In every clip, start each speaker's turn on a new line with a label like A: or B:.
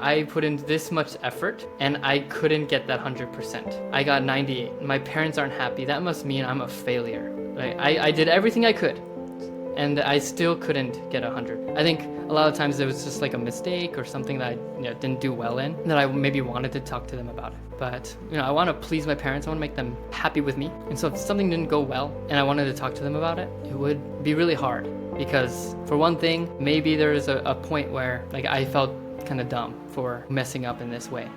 A: I put in this much effort and I couldn't get that 100%. I got 98. My parents aren't happy. That must mean I'm a failure. Right? I did everything I could and I still couldn't get 100. I think a lot of times it was just like a mistake or something that I didn't do well in, that I maybe wanted to talk to them about it. But I want to please my parents. I want to make them happy with me. And so if something didn't go well and I wanted to talk to them about it, it would be really hard. Because for one thing, maybe there is a point where like I felt kind of dumb for messing up in this way.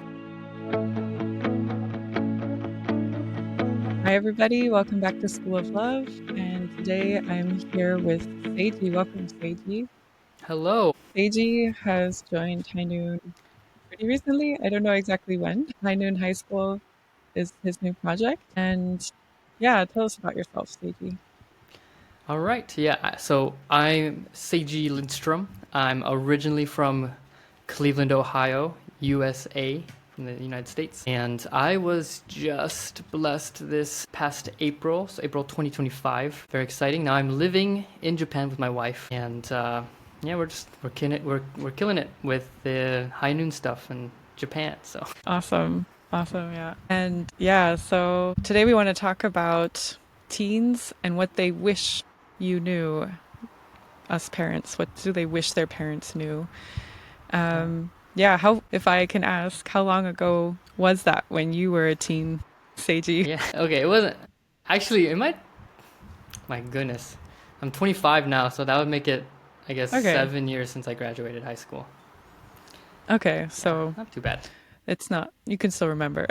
B: Hi everybody, welcome back to School of Love, and today I'm here with Seiji. Welcome, Seiji.
A: Hello.
B: Seiji has joined High Noon pretty recently. I don't know exactly when. High Noon High School is his new project, and yeah, tell us about yourself, Seiji.
A: All right. Yeah. So I'm Seiji Lindstrom. I'm originally from Cleveland, Ohio, USA, from the United States. And I was just blessed this past April, so April 2025. Very exciting. Now I'm living in Japan with my wife, and yeah, we're killing it with the high noon stuff in Japan. So
B: Awesome, awesome, yeah. And yeah, so today we want to talk about teens and what they wish you knew, us parents. What do they wish their parents knew? Yeah, how, if I can ask, how long ago was that when you were a teen, Seiji?
A: yeah, okay. It wasn't actually. It might. My goodness, I'm 25 now, so that would make it, I guess,
B: Okay.
A: 7 years since I graduated high school.
B: Okay,
A: Yeah,
B: so
A: not too bad.
B: it's not, you can still remember.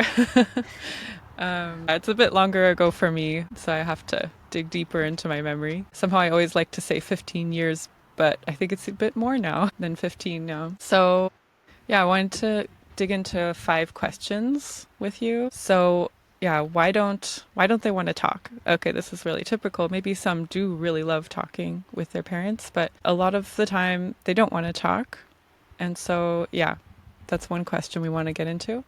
B: It's a bit longer ago for me, so I have to dig deeper into my memory. Somehow I always like to say 15 years, but I think it's a bit more now than 15 now. So, yeah, I wanted to dig into 5 questions with you. So, yeah, why don't they want to talk? Okay, this is really typical. Maybe some do really love talking with their parents, but a lot of the time they don't want to talk. And so, yeah, that's one question we want to get into.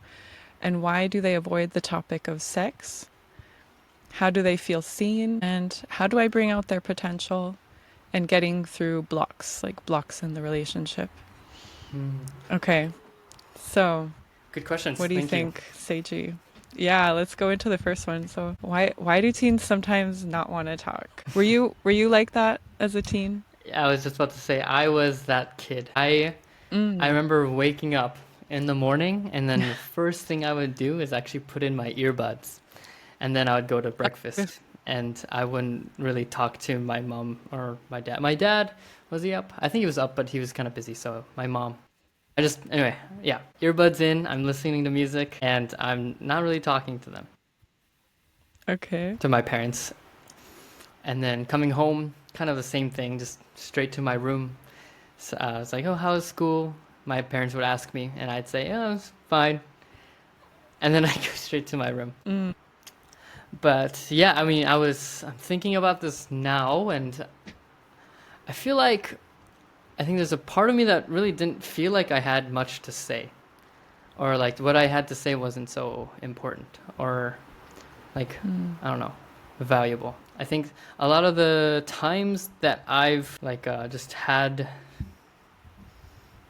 B: And why do they avoid the topic of sex? How do they feel seen? And how do I bring out their potential and getting through blocks, like blocks in the relationship?
A: Hmm.
B: Okay, so
A: Good questions.
B: what do you
A: Thank you.
B: think, Seiji? Yeah, let's go into the first one. So why do teens sometimes not want to talk? Were you like that as a teen?
A: I was just about to say I was that kid. I
B: Mm.
A: remember waking up in the morning, and then the first thing I would do is actually put in my earbuds, and then I would go to breakfast, and I wouldn't really talk to my mom or my dad. My dad, was he up? I think he was up, but he was kind of busy. So my mom. Anyway, yeah, earbuds in. I'm listening to music, and I'm not really talking to them,
B: Okay.
A: to my parents. And then coming home, kind of the same thing, just straight to my room. So I was like, "Oh, how's school?" My parents would ask me, and I'd say, "Oh, it's fine." And then I go straight to my room.
B: Mm.
A: But yeah, I mean, I'm thinking about this now, and I feel like I think there's a part of me that really didn't feel like I had much to say, or like what I had to say wasn't so important, or like
B: Mm.
A: I don't know, valuable. I think a lot of the times that I've like just had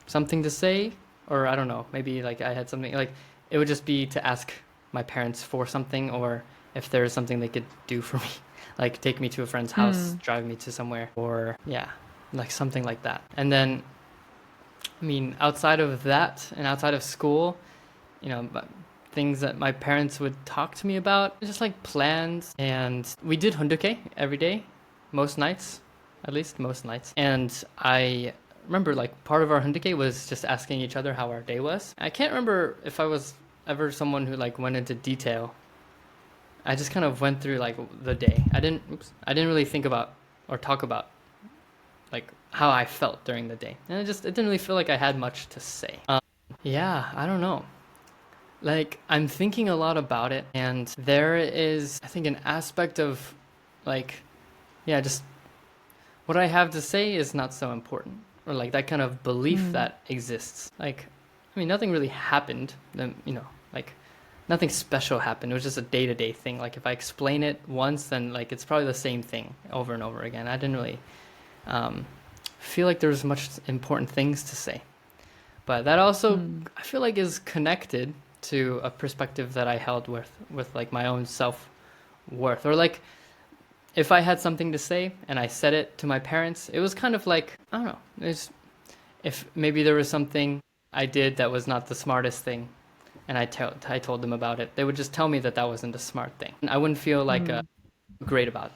A: something to say, or I don't know, maybe like I had something like it would just be to ask my parents for something, or if there's something they could do for me, like take me to a friend's house,
B: Mm.
A: drive me to somewhere, or yeah, like something like that. And then, I mean, outside of that and outside of school, things that my parents would talk to me about, just like plans. And we did hunduke every day, most nights, at least most nights. And I remember like part of our hunduke was just asking each other how our day was. I can't remember if I was ever someone who like went into detail. I just kind of went through like the day. I didn't really think about or talk about like how I felt during the day. And it didn't really feel like I had much to say. Yeah, I don't know. Like, I'm thinking a lot about it, and there is, I think, an aspect of, like, yeah, just what I have to say is not so important, or like that kind of belief
B: Mm.
A: that exists. Like, I mean, nothing really happened, then, like, nothing special happened. It was just a day to day thing. Like, if I explain it once, then, like, it's probably the same thing over and over again. I didn't really um, feel like there was much important things to say. But that also,
B: Mm.
A: I feel like, is connected to a perspective that I held with like my own self worth, or like if I had something to say and I said it to my parents, it was kind of like, I don't know, if maybe there was something I did that was not the smartest thing, and I told them about it, they would just tell me that that wasn't a smart thing. And I wouldn't feel like
B: Mm.
A: great about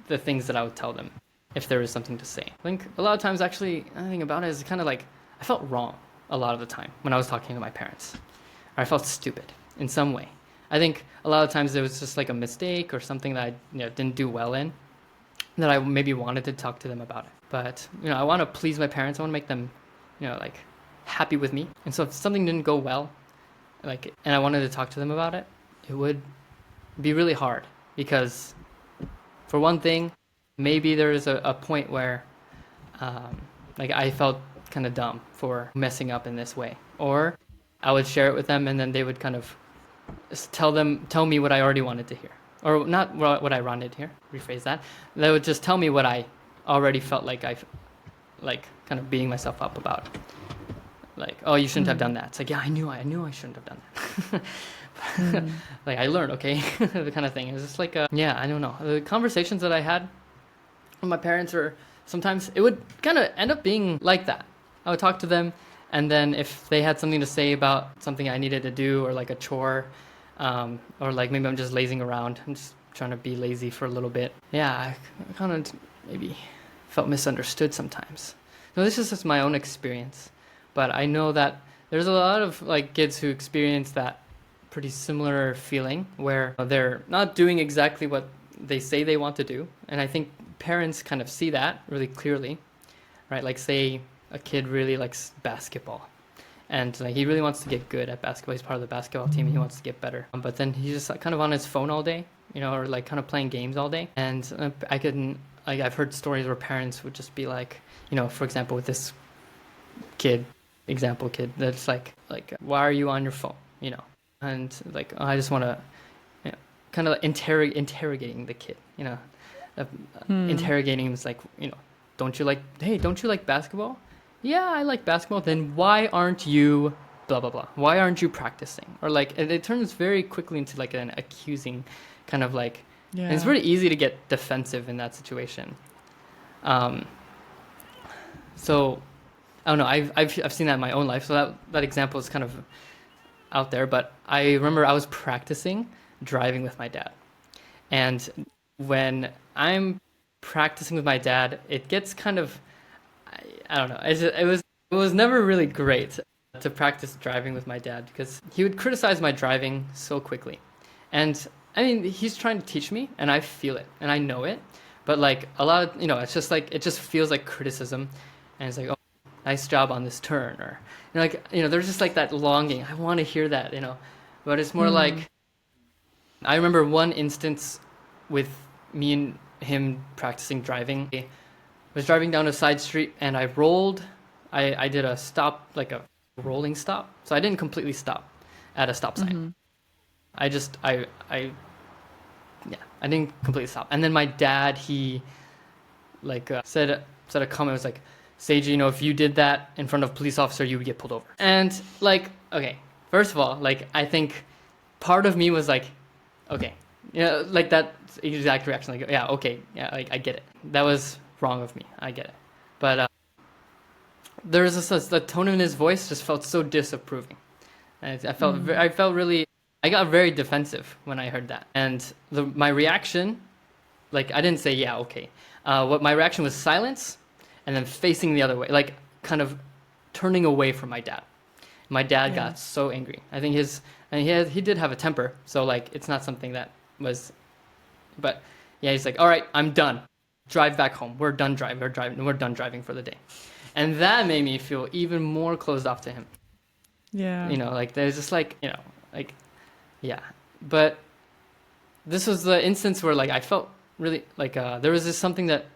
A: the things that I would tell them if there was something to say. I think a lot of times, actually, I think about it is kind of like I felt wrong a lot of the time when I was talking to my parents, or I felt stupid in some way. I think a lot of times it was just like a mistake or something that I didn't do well in, that I maybe wanted to talk to them about it. But I want to please my parents. I want to make them, like happy with me. And so if something didn't go well, like, and I wanted to talk to them about it, it would be really hard because, for one thing, maybe there is a point where, like, I felt kind of dumb for messing up in this way, or I would share it with them, and then they would kind of tell me what I already wanted to hear, or not what I wanted to hear. Rephrase that. They would just tell me what I already felt like like kind of beating myself up about. Like, oh, you shouldn't have done
B: Mm.
A: that. It's like, yeah, I knew I shouldn't have done that.
B: Mm.
A: Like, I learned, okay, the kind of thing. It's just like, yeah, I don't know. The conversations that I had with my parents were sometimes it would kind of end up being like that. I would talk to them, and then if they had something to say about something I needed to do, or like a chore, or like maybe I'm just lazing around. I'm just trying to be lazy for a little bit. Yeah, I kind of maybe felt misunderstood sometimes. No, this is just my own experience, but I know that there's a lot of like kids who experience that pretty similar feeling where they're not doing exactly what they say they want to do, and I think parents kind of see that really clearly, right? Like, say a kid really likes basketball, and like he really wants to get good at basketball. He's part of the basketball team, and he wants to get better. But then he's just like, kind of on his phone all day, or like kind of playing games all day. And I've heard stories where parents would just be like, for example, with this kid, example kid, that's like, why are you on your phone? And like, oh, I just want to, kind of interrogating the kid, uh,
B: Mm.
A: interrogating him is like, don't you like basketball? Yeah, I like basketball. Then why aren't you blah blah blah? Why aren't you practicing? Or like, it turns very quickly into like an accusing kind of like, and it's
B: Yeah.
A: very easy to get defensive in that situation. Um, so I don't know. I've seen that in my own life. So that example is kind of out there. But I remember I was practicing driving with my dad, and when I'm practicing with my dad, it gets kind of, I don't know. It was never really great to practice driving with my dad because he would criticize my driving so quickly. And I mean, he's trying to teach me, and I feel it, and I know it. But like a lot of, it's just like it just feels like criticism, and it's like, oh, nice job on this turn, or like there's just like that longing. I want to hear that, but it's more
B: Mm.
A: like I remember one instance with me and him practicing driving. I was driving down a side street and I rolled. I did a stop, like a rolling stop. So I didn't completely stop at a stop sign.
B: Mm-hmm.
A: I just, yeah, I didn't completely stop. And then my dad, he like said a comment, was like, Seiji, if you did that in front of a police officer, you would get pulled over. And like, okay, first of all, like, I think part of me was like, okay, like that exact reaction, like, yeah, okay, yeah, like, I get it. That was wrong of me. I get it. But there was the tone in his voice just felt so disapproving. And
B: Mm.
A: I felt really, I got very defensive when I heard that. And my reaction, like, I didn't say, yeah, okay. What my reaction was silence, and then facing the other way, like kind of turning away from my dad. My dad
B: Yeah.
A: got so angry. I think he did have a temper, so like it's not something that was, but yeah, he's like, all right, I'm done. Drive back home. We're done driving. We're done driving for the day. And that made me feel even more closed off to him.
B: Yeah.
A: Like there's just like, like, yeah. But this was the instance where like I felt really like there was just something that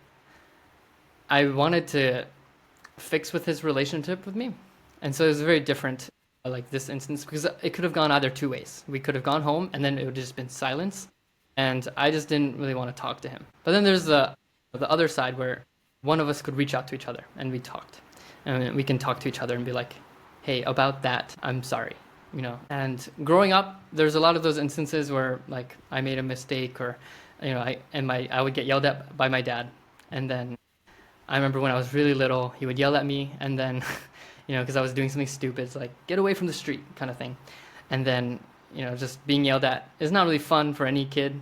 A: I wanted to fix with his relationship with me. And so it was very different, like this instance, because it could have gone either two ways. We could have gone home and then it would have just been silence. And I just didn't really want to talk to him. But then there's the other side where one of us could reach out to each other and we talked. And we can talk to each other and be like, hey, about that, I'm sorry. You know, and growing up, there's a lot of those instances where like I made a mistake or, you know, I would get yelled at by my dad, and then I remember when I was really little, he would yell at me, and then, you know, because I was doing something stupid, it's like get away from the street kind of thing, and then, you know, just being yelled at is not really fun for any kid,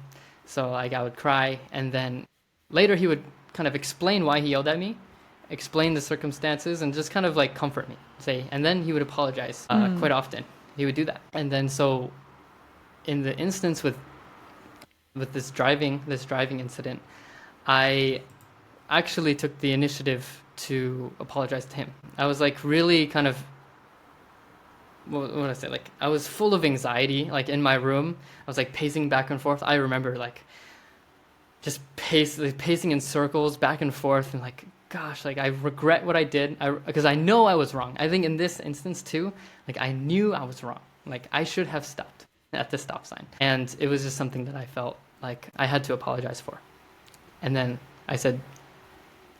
A: so like I would cry, and then later he would kind of explain why he yelled at me, explain the circumstances, and just kind of like comfort me, say, and then he would apologize
B: Mm.
A: quite often. He would do that, and then so in the instance with this driving incident, I actually took the initiative to apologize to him. I was like really kind of what would I say? Like I was full of anxiety, like in my room. I was like pacing back and forth. I remember like just pacing in circles back and forth, and like gosh, like I regret what I did. Because I know I was wrong. I think in this instance too, like I knew I was wrong. Like I should have stopped at the stop sign, and it was just something that I felt like I had to apologize for. And then I said,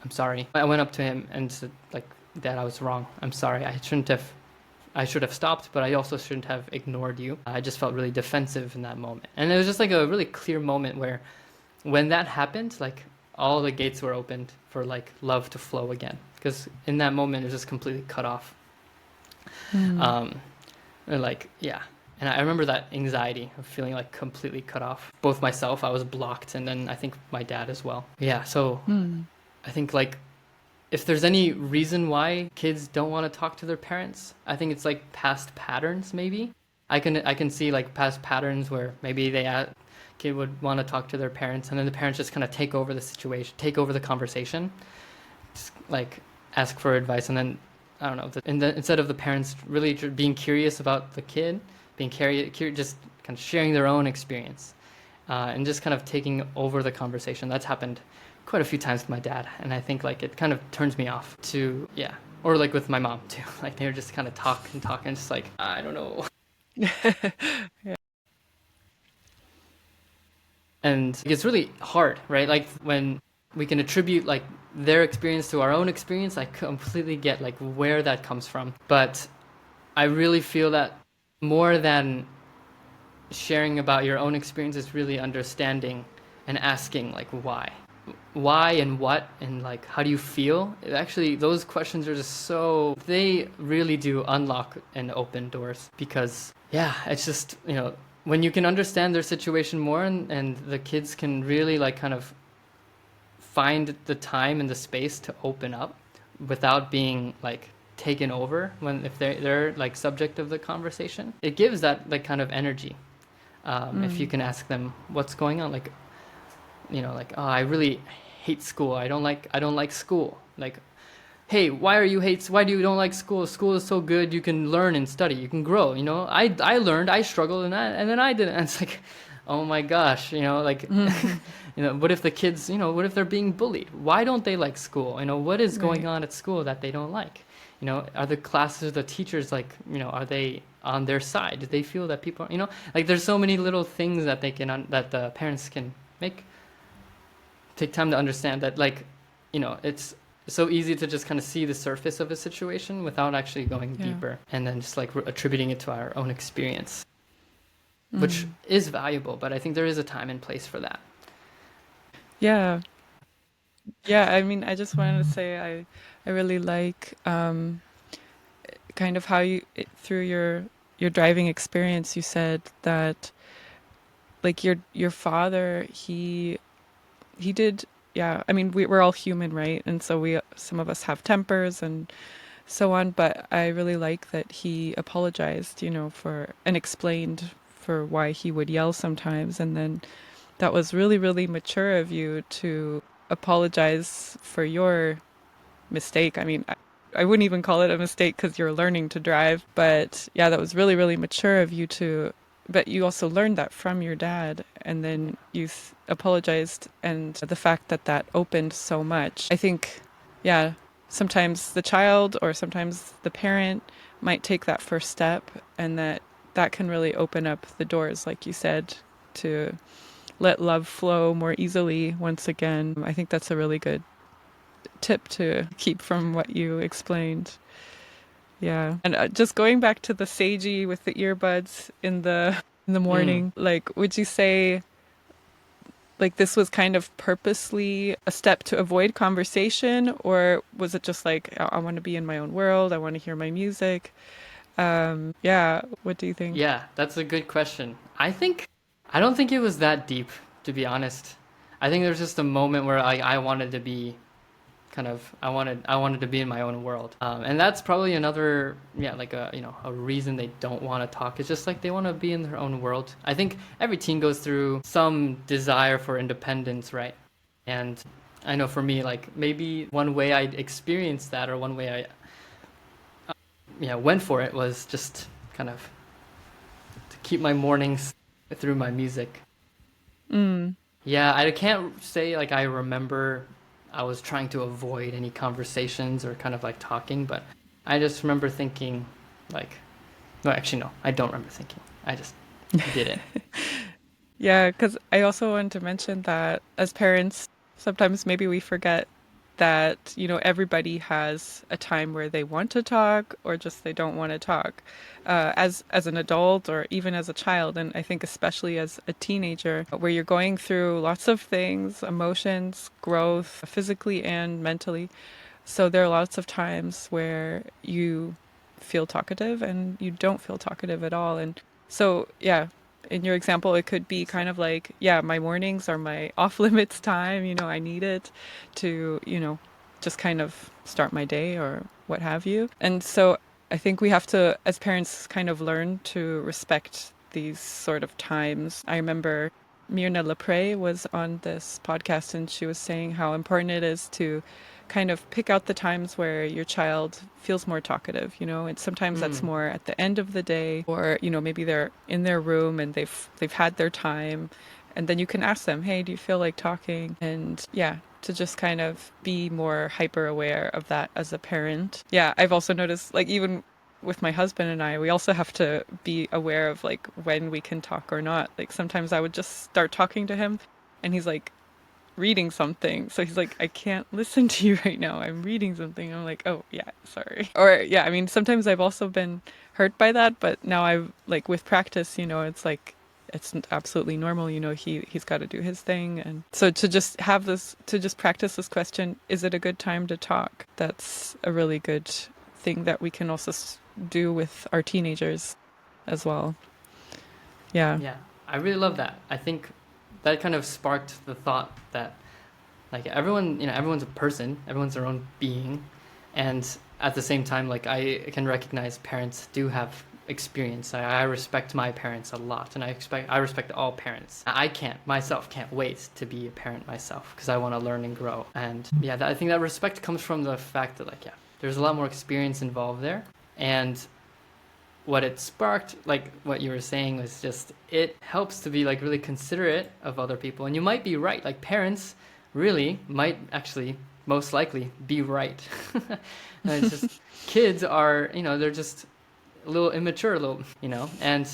A: I'm sorry. I went up to him and said, like, Dad, I was wrong. I'm sorry. I should have stopped, but I also shouldn't have ignored you. I just felt really defensive in that moment. And it was just like a really clear moment where when that happened, like all the gates were opened for like love to flow again. Because in that moment, it was just completely cut off.
B: Mm.
A: Um, and like, yeah. And I remember that anxiety of feeling like completely cut off. Both myself, I was blocked, and then I think my dad as well. Yeah, so
B: Mm.
A: I think like if there's any reason why kids don't want to talk to their parents, I think it's like past patterns maybe. I can see like past patterns where maybe kid would want to talk to their parents, and then the parents just kind of take over the situation, take over the conversation, just like ask for advice, and then I don't know, instead of the parents really being curious about the kid, being just kind of sharing their own experience, and just kind of taking over the conversation. That's happened quite a few times with my dad, and I think like it kind of turns me off to, yeah, or like with my mom too. Like they were just kind of talk and talk, and just like I don't know, and it's really hard, right? Like when we can attribute like their experience to our own experience, I completely get like where that comes from, but I really feel that more than sharing about your own experience is really understanding and asking like why and what and like how do you feel. Actually, those questions are just so, they really do unlock and open doors, because yeah, it's just, you know, when you can understand their situation more, and the kids can really like kind of find the time and the space to open up without being like taken over, when if they're like subject of the conversation, it gives that like kind of energy. If you
B: Mm.
A: can ask them what's going on, like, you know, like, oh, I really hate school. I don't like school. Like, hey, why do you don't like school? School is so good. You can learn and study. You can grow. You know, I learned. I struggled, and then I didn't. And it's like, oh my gosh. You know, like,
B: Mm.
A: you know, what if the kids? You know, what if they're being bullied? Why don't they like school? You know, what is going
B: Right.
A: on at school that they don't like? You know, are the classes, the teachers, like, you know, are they on their side? Do they feel that people, you know, like there's so many little things that that the parents can make take time to understand, that like, you know, it's so easy to just kind of see the surface of a situation without actually going
B: Yeah.
A: deeper, and then just like attributing it to our own experience, which
B: Mm.
A: is valuable, but I think there is a time and place for that.
B: Yeah. Yeah. I mean, I just wanted to say I really like kind of how through your driving experience, you said that like your father, he did, yeah, I mean we're all human, right? And so we, some of us have tempers and so on, but I really like that he apologized, you know, for and explained for why he would yell sometimes, and then that was really really mature of you to apologize for your mistake. I mean, I wouldn't even call it a mistake because you're learning to drive. But yeah, that was really, really mature of you to. But you also learned that from your dad, and then you apologized, and the fact that that opened so much. I think, yeah, sometimes the child or sometimes the parent might take that first step, and that can really open up the doors, like you said, to let love flow more easily once again. I think that's a really good tip to keep from what you explained. Yeah. And just going back to the Seiji with the earbuds in the
A: Mm.
B: morning, like would you say like this was kind of purposely a step to avoid conversation, or was it just like I want to be in my own world, I want to hear my music? Yeah, what do you think?
A: Yeah, that's a good question. I don't think it was that deep, to be honest. I think there's just a moment where I wanted to be I wanted to be in my own world. And that's probably another, yeah, like a reason they don't want to talk. It's just like they want to be in their own world. I think every teen goes through some desire for independence, right? And I know for me, like maybe one way I experienced that, or one way I, yeah, went for it was just kind of to keep my mornings through my music.
B: Mm.
A: Yeah, I can't say like I remember I was trying to avoid any conversations or kind of like talking, but I just remember thinking like, no, actually, no, I don't remember thinking. I just did it.
B: Yeah, because I also wanted to mention that as parents, sometimes maybe we forget that, everybody has a time where they want to talk or just they don't want to talk. As an adult or even as a child, and I think especially as a teenager, where you're going through lots of things, emotions, growth, physically and mentally. So there are lots of times where you feel talkative and you don't feel talkative at all. And so, yeah, in your example, it could be kind of like, yeah, my mornings are my off limits time. I need it to, just kind of start my day or what have you. And so I think we have to, as parents, kind of learn to respect these sort of times. I remember Myrna Lepre was on this podcast and she was saying how important it is to kind of pick out the times where your child feels more talkative, and sometimes that's
A: Mm,
B: more at the end of the day, or maybe they're in their room and they've had their time, and then you can ask them, hey, do you feel like talking? And yeah, to just kind of be more hyper aware of that as a parent. Yeah, I've also noticed, like, even with my husband and I, we also have to be aware of like when we can talk or not. Like sometimes I would just start talking to him and he's like reading something. So he's like, I can't listen to you right now. I'm reading something. I'm like, oh, yeah, sorry. Or, yeah, I mean, sometimes I've also been hurt by that, but now I've, like, with practice, it's like, it's absolutely normal. He's got to do his thing. And so to just practice this question, is it a good time to talk? That's a really good thing that we can also do with our teenagers as well. Yeah.
A: yeah, I really love that. I think that kind of sparked the thought that like everyone, everyone's a person, everyone's their own being, and at the same time, like I can recognize parents do have experience. I respect my parents a lot, and I respect all parents. I can't myself can't wait to be a parent myself because I want to learn and grow. And yeah, I think that respect comes from the fact that like yeah, there's a lot more experience involved there, and what it sparked, like what you were saying, was just it helps to be like really considerate of other people. And you might be right, like parents really might actually most likely be right. And it's just kids are, they're just a little immature, a little, and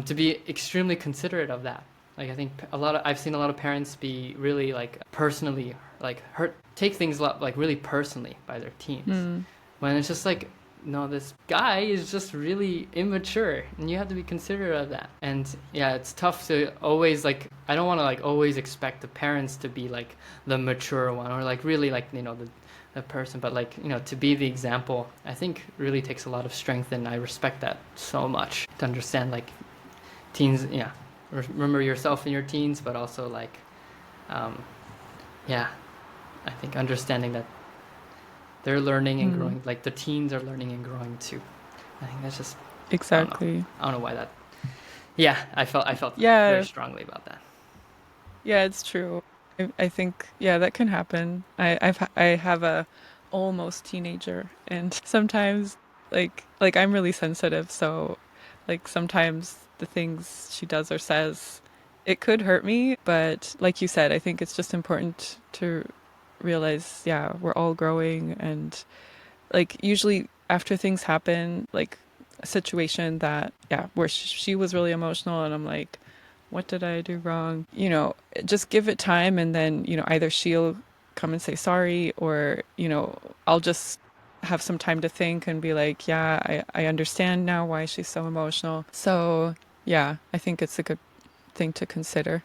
A: to be extremely considerate of that. Like I think I've seen a lot of parents be really like personally like hurt, take things a lot like really personally by their teens,
B: Mm.
A: when it's just like, no, this guy is just really immature, and you have to be considerate of that. And yeah, it's tough to always like, I don't want to like always expect the parents to be like the mature one, or like really like the person, but like to be the example, I think really takes a lot of strength, and I respect that so much. To understand like teens, yeah, remember yourself in your teens, but also like um yeah, I think understanding that they're learning and
B: Mm.
A: growing, like the teens are learning and growing too. I think that's just, I don't know.
B: Exactly.
A: I don't know why that. Yeah, I felt very
B: Yeah.
A: strongly about that.
B: Yeah, it's true. I think, yeah, that can happen. I have a almost teenager, and sometimes, like I'm really sensitive, so like sometimes the things she does or says, it could hurt me. But like you said, I think it's just important to realize, yeah, we're all growing, and like usually after things happen, like a situation that, yeah, where she was really emotional, and I'm like, what did I do wrong? Just give it time, and then, either she'll come and say sorry, or, I'll just have some time to think and be like, yeah, I understand now why she's so emotional. So, yeah, I think it's a good thing to consider,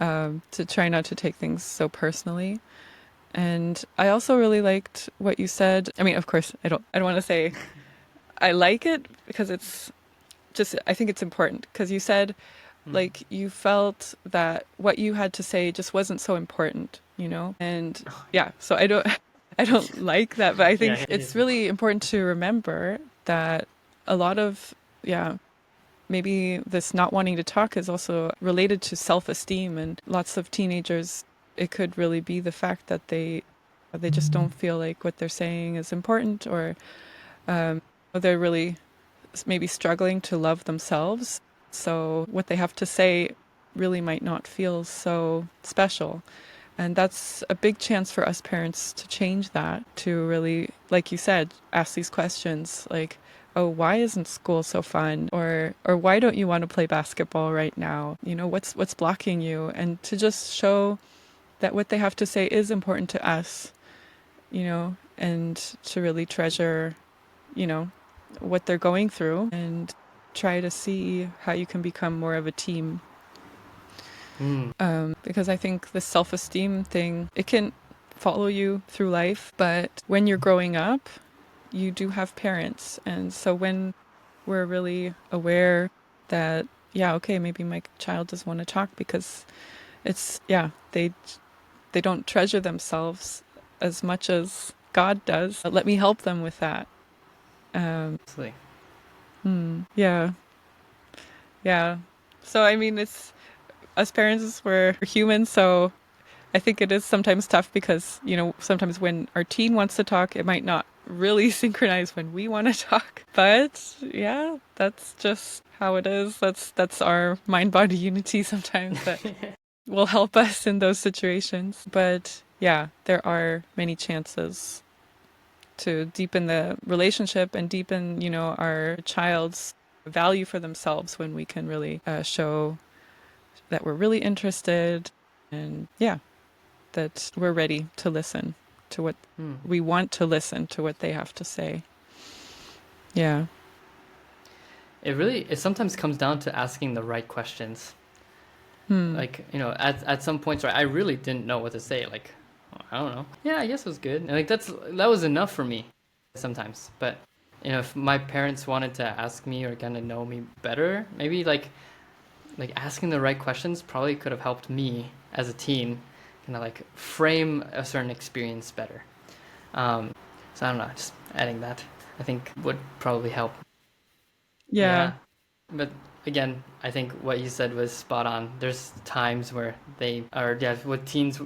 A: Yeah.
B: to try not to take things so personally. And I also really liked what you said. I mean, of course, I don't want to say I like it because it's just, I think it's important because you said
A: Mm.
B: like you felt that what you had to say just wasn't so important, you know? And
A: Oh,
B: yeah, so I don't I don't like that, but I
A: yeah.
B: think
A: Yeah, it
B: it's
A: is
B: really
A: important.
B: important to remember that a lot of, yeah, maybe this not wanting to talk is also related to self-esteem, and lots of teenagers, it could really be the fact that they just don't feel like what they're saying is important, or they're really maybe struggling to love themselves. So what they have to say really might not feel so special. And that's a big chance for us parents to change that, to really, like you said, ask these questions like, oh, why isn't school so fun? Or why don't you want to play basketball right now? You know, what's blocking you? And to just show that what they have to say is important to us, you know, and to really treasure, you know, what they're going through and try to see how you can become more of a team.
A: Mm.
B: Because I think the self esteem thing, it can follow you through life, but when you're growing up, you do have parents. And so when we're really aware that, yeah, okay, maybe my child doesn't want to talk because it's, yeah, they don't treasure themselves as much as God does. Let me help them with that. Um,
A: Absolutely.
B: yeah, yeah. So I mean, it's us parents we're human, so I think it is sometimes tough because, you know, sometimes when our teen wants to talk, it might not really synchronize when we want to talk. But yeah, that's just how it is. That's our mind body unity sometimes that will help us in those situations. But yeah, there are many chances to deepen the relationship and deepen, you know, our child's value for themselves when we can really show that we're really interested and yeah, that we're ready to listen to what
A: Mm.
B: we want to listen to what they have to say. Yeah.
A: It sometimes comes down to asking the right questions.
B: Hmm.
A: Like, at some points, right, I really didn't know what to say. Like, I don't know. Yeah, I guess it was good. And like that was enough for me sometimes. But if my parents wanted to ask me or kind of know me better, maybe like asking the right questions probably could have helped me as a teen kind of like frame a certain experience better. Um, so I don't know, just adding that I think would probably help.
B: Yeah.
A: Yeah, but again, I think what you said was spot on. There's times where they are, yeah, with teens,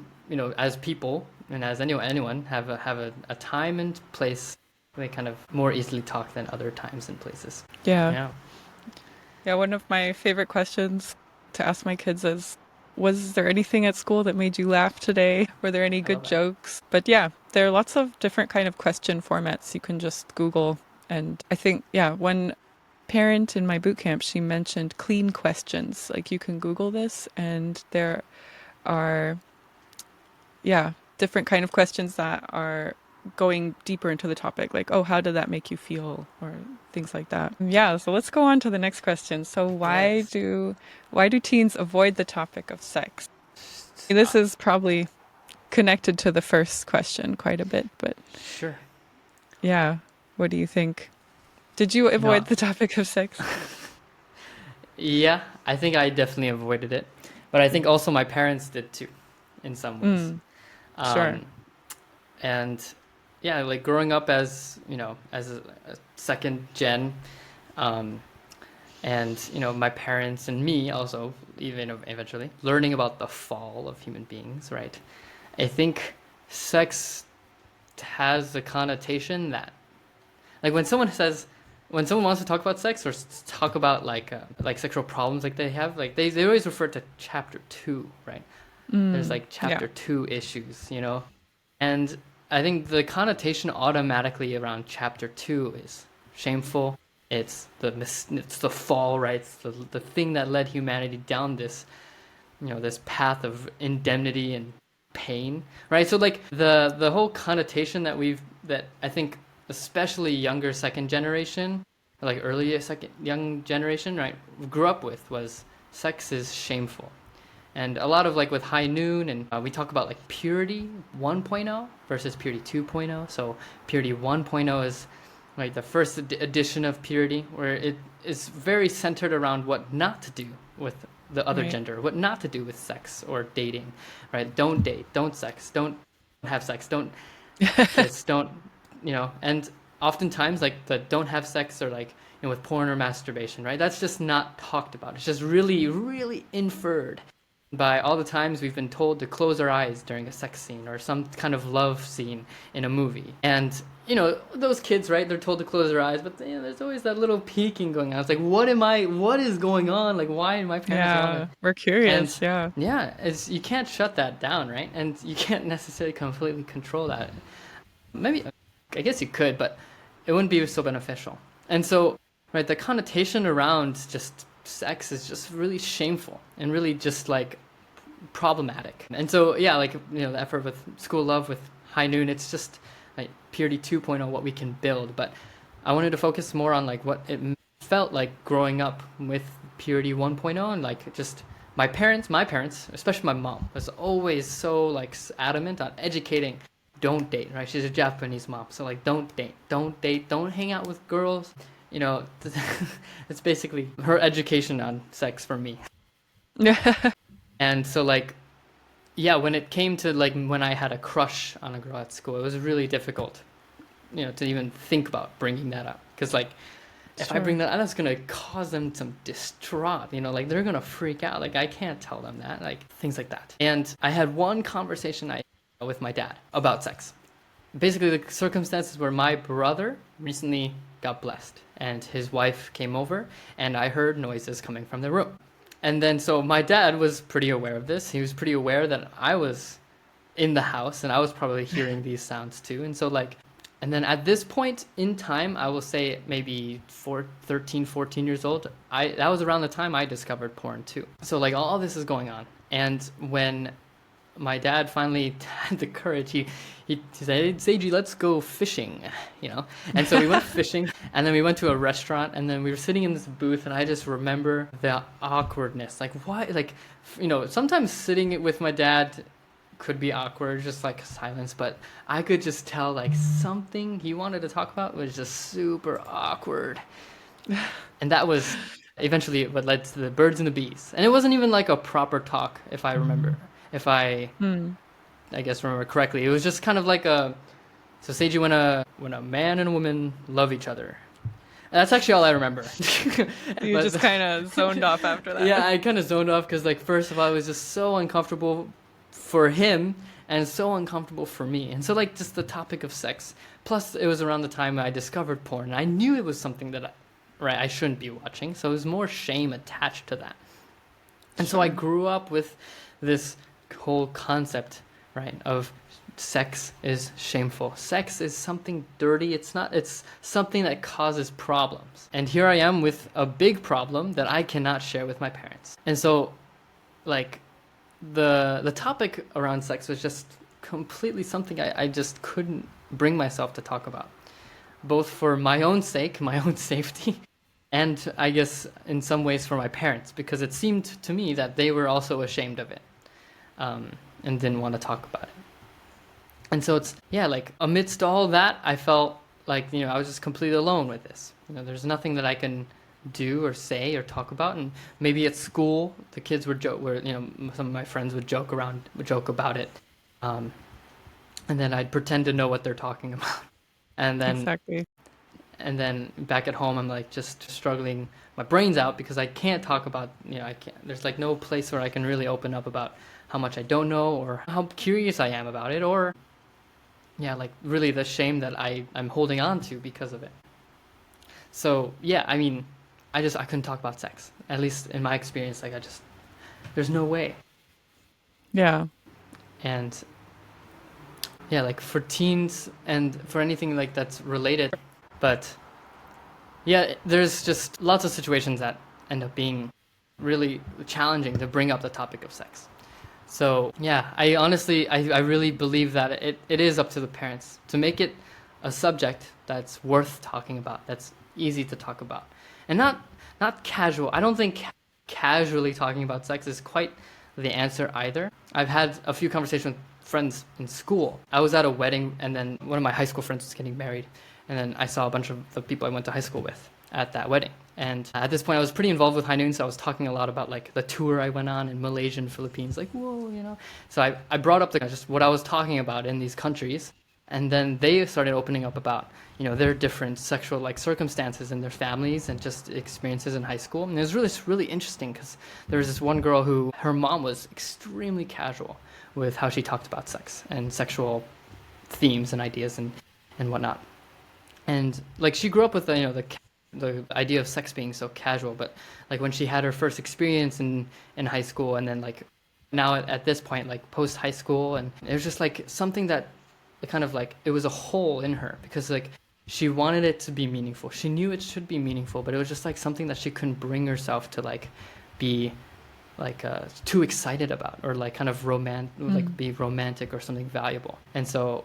A: as people and as anyone have a time and place they kind of more easily talk than other times and places.
B: Yeah.
A: Yeah,
B: Yeah. One of my favorite questions to ask my kids is, was there anything at school that made you laugh today? Were there any
A: I
B: good
A: love that.
B: jokes? But yeah, there are lots of different kind of question formats you can just Google. And I think, yeah, one parent in my boot camp, she mentioned clean questions. Like you can Google this and there are, yeah, different kind of questions that are going deeper into the topic, like, oh, how did that make you feel, or things like that. Yeah, so let's go on to the next question. So
A: Yes.
B: why do teens avoid the topic of sex?
A: Uh,
B: This is probably connected to the first question quite a bit, but
A: sure.
B: yeah, what do you think? Did you
A: You know,
B: avoid the topic of sex?
A: yeah, I think I definitely avoided it, but I think also my parents did too, in some ways.
B: Mm, sure.
A: Um, and yeah, like growing up as a second gen, um, and my parents and me also, even eventually learning about the fall of human beings, right? I think sex has a connotation that, like, when someone wants to talk about sex or talk about like sexual problems like they have, like they always refer to chapter 2, right? There's
B: Mm,
A: like
B: yeah.
A: chapter 2 issues, and I think the connotation automatically around chapter 2 is shameful. It's the fall, right? It's the thing that led humanity down this path of indemnity and pain, right? So like the whole connotation that I think especially younger second generation, like early second young generation, right, grew up with was sex is shameful. And a lot of like with High Noon, and we talk about like purity 1.0 versus purity 2.0. So purity 1.0 is like the first edition of purity, where it is very centered around what not to do with the other
B: Right.
A: gender, what not to do with sex or dating, right? Don't date, don't sex, don't have sex, don't kiss, don't, and oftentimes like the don't have sex or like, with porn or masturbation, right? That's just not talked about. It's just really, really inferred by all the times we've been told to close our eyes during a sex scene or some kind of love scene in a movie. And, those kids, right, they're told to close their eyes, but there's always that little peeking going on. It's like, what is going on? Like, why do my parents want to?
B: Yeah, we're
A: And
B: curious. Yeah.
A: yeah, you can't shut that down, right? And you can't necessarily completely control that. Maybe, I guess you could, but it wouldn't be so beneficial. And so, right, the connotation around just sex is just really shameful and really just like problematic. And so, yeah, like, the effort with School Love with High Noon, it's just like Purity 2.0, what we can build. But I wanted to focus more on like what it felt like growing up with Purity 1.0, and like just my parents, especially my mom, was always so like adamant on educating. Don't date, right? She's a Japanese mom, so like don't date, don't hang out with girls. You know, it's basically her education on sex for me. And so like, yeah, when it came to like when I had a crush on a girl at school, it was really difficult, to even think about bringing that up. Because like, if I
B: Sure.
A: bring that up, that's gonna cause them some distraught, like they're gonna freak out. Like I can't tell them that, like things like that. And I had one conversation with my dad about sex. Basically, the circumstances where my brother recently got blessed and his wife came over, and I heard noises coming from the room. And then so my dad was pretty aware of this. He was pretty aware that I was in the house and I was probably hearing these sounds too. And so like, and then at this point in time, I will say maybe 13, 14 years old, that was around the time I discovered porn too. So like all this is going on. And when my dad finally had the courage, he said, Seiji, let's go fishing, And so we went fishing, and then we went to a restaurant, and then we were sitting in this booth, and I just remember the awkwardness. Like, why? Like, sometimes sitting with my dad could be awkward, just like silence, but I could just tell like something he wanted to talk about was just super awkward. And that was eventually what led to the birds and the bees. And it wasn't even like a proper talk, if I remember. If
B: Hmm.
A: I guess remember correctly, it was just kind of like so Seiji, when a man and a woman love each other. And that's actually all I remember.
B: You
A: But
B: just kind of zoned off after that.
A: yeah, I kind of zoned off because like first of all, it was just so uncomfortable for him and so uncomfortable for me. And so like just the topic of sex. Plus, it was around the time I discovered porn, and I knew it was something that I shouldn't be watching. So it was more shame attached to that. And so I
B: Sure.
A: grew up with this whole concept, right, of sex is shameful. Sex is something dirty. It's something that causes problems. And here I am with a big problem that I cannot share with my parents. And so like the topic around sex was just completely something I just couldn't bring myself to talk about, both for my own sake, my own safety, and I guess in some ways for my parents, because it seemed to me that they were also ashamed of it, and didn't want to talk about it. And so it's, yeah, like amidst all that, I felt like, I was just completely alone with this. There's nothing that I can do or say or talk about. And maybe at school, the kids would joke, some of my friends would joke about it. Um, and then I'd pretend to know what they're talking about. And then
B: Exactly.
A: and then back at home I'm like just struggling my brains out because I can't talk about, I can't, there's like no place where I can really open up about how much I don't know or how curious I am about it, or yeah, like really the shame that I'm holding on to because of it. So yeah, I mean, I couldn't talk about sex, at least in my experience. Like there's no way.
B: Yeah.
A: And yeah, like for teens and for anything like that's related. But yeah, there's just lots of situations that end up being really challenging to bring up the topic of sex. So yeah, I honestly, I really believe that it is up to the parents to make it a subject that's worth talking about, that's easy to talk about, and not casual. I don't think casually talking about sex is quite the answer either. I've had a few conversations with friends in school. I was at a wedding, and then one of my high school friends was getting married, and then I saw a bunch of the people I went to high school with at that wedding. And at this point, I was pretty involved with High Noon, so I was talking a lot about like the tour I went on in Malaysia and Philippines, like whoa, you know. So I brought up just what I was talking about in these countries, and then they started opening up about their different sexual like circumstances in their families and just experiences in high school. And it was really interesting because there was this one girl who her mom was extremely casual with how she talked about sex and sexual themes and ideas and whatnot. And like she grew up with the idea of sex being so casual, but like when she had her first experience in high school, and then like now at this point, like post high school, and it was just like something that it kind of like it was a hole in her because like she wanted it to be meaningful. She knew it should be meaningful, but it was just like something that she couldn't bring herself to like be like too excited about, or like kind of like be romantic or something valuable. And so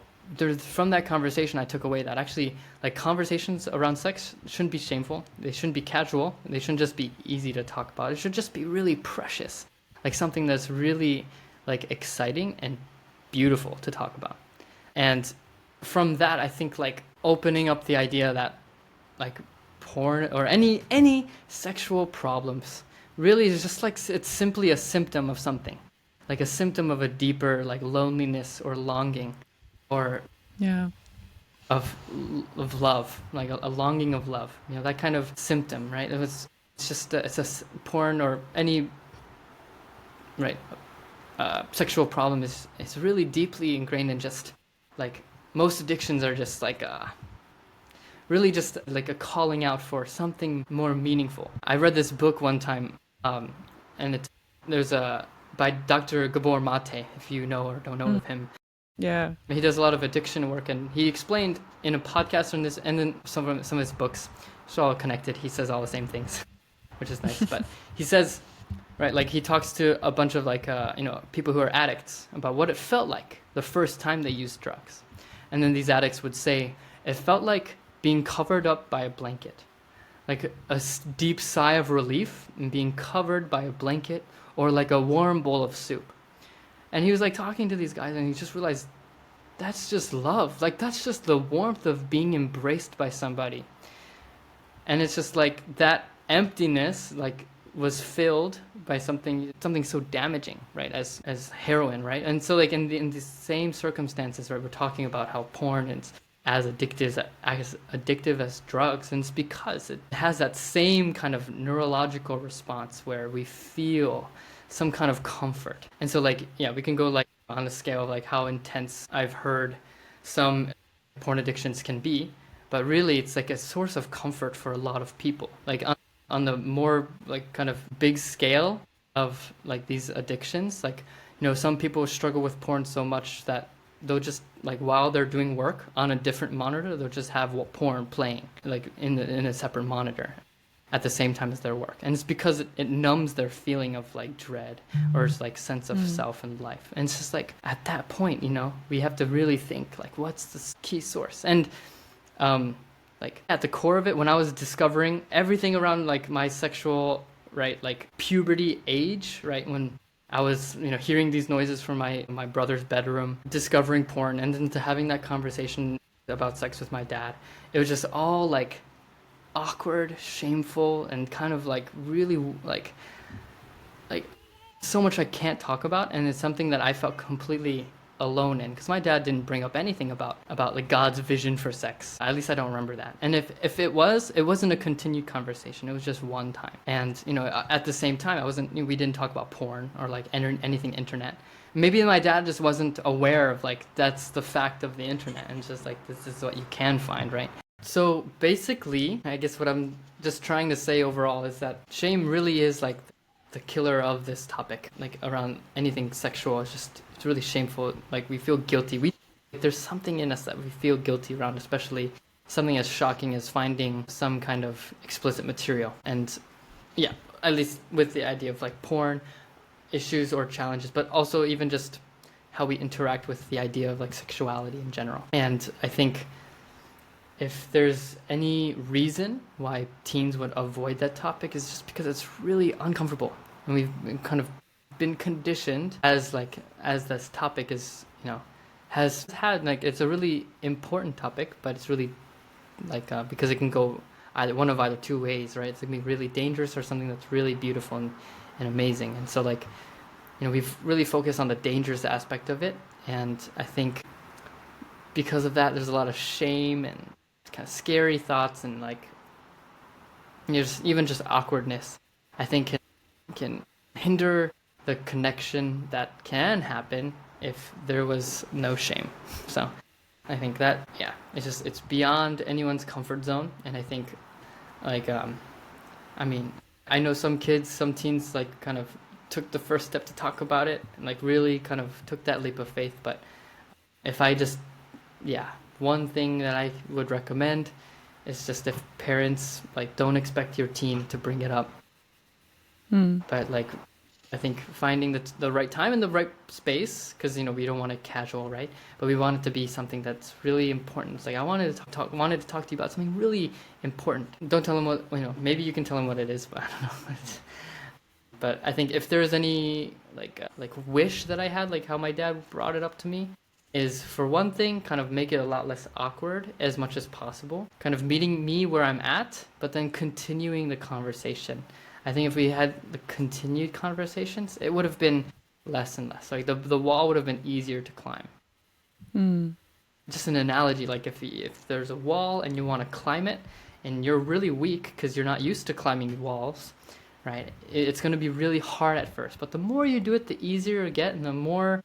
A: from that conversation I took away that actually like conversations around sex shouldn't be shameful, they shouldn't be casual, they shouldn't just be easy to talk about, it should just be really precious, like something that's really like exciting and beautiful to talk about. And from that I think like opening up the idea that like porn or any sexual problems really is just like it's simply a symptom of something, like a symptom of a deeper like loneliness or longing, or
B: Yeah.
A: of love, like a longing of love, that kind of symptom, right? It's just it's porn or any right sexual problem is really deeply ingrained in just like most addictions are just like really just like a calling out for something more meaningful. I read this book one time, and there's a by Dr. Gabor Mate, if you know or don't know of him.
B: Yeah.
A: He does a lot of addiction work, and he explained in a podcast on this, and then some of his books. It's all connected. He says all the same things, which is nice. But he says, right, like he talks to a bunch of like people who are addicts about what it felt like the first time they used drugs, and then these addicts would say it felt like being covered up by a blanket, like a deep sigh of relief and being covered by a blanket, or like a warm bowl of soup. And he was like talking to these guys, and he just realized that's just love. Like that's just the warmth of being embraced by somebody. And it's just like that emptiness like was filled by something so damaging, right? As heroin, right? And so like in the same circumstances, right, we're talking about how porn is as addictive as drugs, and it's because it has that same kind of neurological response where we feel some kind of comfort. And so like yeah, we can go like on the scale of like how intense I've heard some porn addictions can be, but really it's like a source of comfort for a lot of people. Like on the more like kind of big scale of like these addictions, like some people struggle with porn so much that they'll just like while they're doing work on a different monitor, they'll just have porn playing like in a separate monitor at the same time as their work. And it's because it numbs their feeling of like dread or it's like sense of self and life. And it's just like at that point, we have to really think like what's the key source. And like at the core of it, when I was discovering everything around like my sexual, right, like puberty age, right, when I was hearing these noises from my brother's bedroom, discovering porn, and then to having that conversation about sex with my dad, it was just all like awkward, shameful, and kind of like really like so much I can't talk about. And it's something that I felt completely alone in, because my dad didn't bring up anything about like God's vision for sex. At least I don't remember that. And if it wasn't a continued conversation. It was just one time. And at the same time, we didn't talk about porn or like anything internet. Maybe my dad just wasn't aware of like that's the fact of the internet, and it's just like this is what you can find, right? So basically, I guess what I'm just trying to say overall is that shame really is like the killer of this topic, like around anything sexual. It's really shameful. Like we feel guilty. There's something in us that we feel guilty around, especially something as shocking as finding some kind of explicit material. And yeah, at least with the idea of like porn, issues or challenges, but also even just how we interact with the idea of like sexuality in general. And I think if there's any reason why teens would avoid that topic is just because it's really uncomfortable. And we've kind of been conditioned as like as this topic is, has had like it's a really important topic, but it's really like because it can go either one of either two ways, right? It's gonna be really dangerous or something that's really beautiful and amazing. And so like, we've really focused on the dangerous aspect of it. And I think because of that, there's a lot of shame and kind of scary thoughts and like even just awkwardness. I think can hinder the connection that can happen if there was no shame. So I think that it's beyond anyone's comfort zone, and I think like I mean, I know some kids, some teens like kind of took the first step to talk about it and like really kind of took that leap of faith. But if I just, yeah, one thing that I would recommend is just if parents like don't expect your teen to bring it up,
B: Mm.
A: but like I think finding the right time and the right space, because we don't want it casual, right? But we want it to be something that's really important. It's like I wanted to talk to you about something really important. Don't tell them what maybe you can tell them what it is, but I don't know. But I think if there's any like wish that I had, like how my dad brought it up to me, is for one thing, kind of make it a lot less awkward as much as possible. Kind of meeting me where I'm at, but then continuing the conversation. I think if we had the continued conversations, it would have been less and less. Like the wall would have been easier to climb.
B: Mm.
A: Just an analogy, like if there's a wall and you want to climb it, and you're really weak because you're not used to climbing walls, right? It's going to be really hard at first, but the more you do it, the easier it get, and the more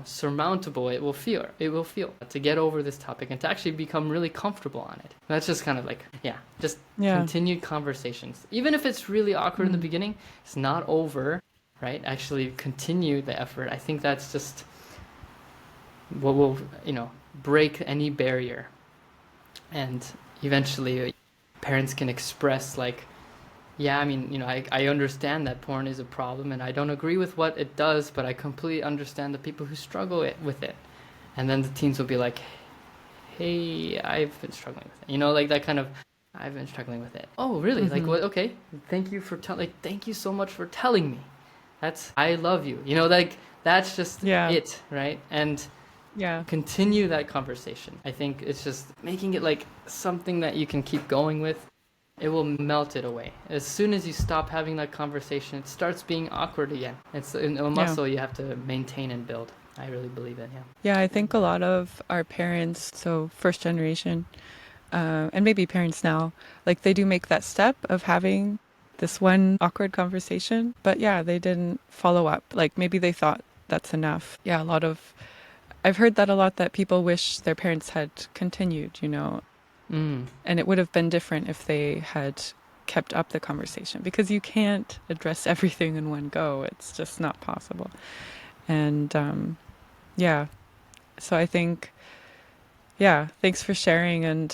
A: surmountable it will feel. It will feel to get over this topic and to actually become really comfortable on it. That's just kind of like just
B: Yeah.
A: continued conversations. Even if it's really awkward in the
B: Mm.
A: beginning, it's not over, right? Actually continue the effort. I think that's just what will break any barrier, and eventually parents can express like, yeah, I mean, I understand that porn is a problem and I don't agree with what it does, but I completely understand the people who struggle with it. And then the teens will be like, hey, I've been struggling with it. Like that kind of, I've been struggling with it. Oh, really? Like
B: Mm-hmm.
A: what? Okay. Thank you for thank you so much for telling me. I love you. Like that's just
B: Yeah.
A: it, right? And
B: Yeah.
A: continue that conversation. I think it's just making it like something that you can keep going with. It will melt it away. As soon as you stop having that conversation, it starts being awkward again. It's a
B: Yeah.
A: muscle you have to maintain and build. I really believe it, yeah.
B: Yeah, I think a lot of our parents, so first generation, and maybe parents now, like they do make that step of having this one awkward conversation, but yeah, they didn't follow up. Like maybe they thought that's enough. Yeah, I've heard that a lot, that people wish their parents had continued,
A: Mm,
B: and it would have been different if they had kept up the conversation, because you can't address everything in one go. It's just not possible. And yeah, so I think, yeah, thanks for sharing. And,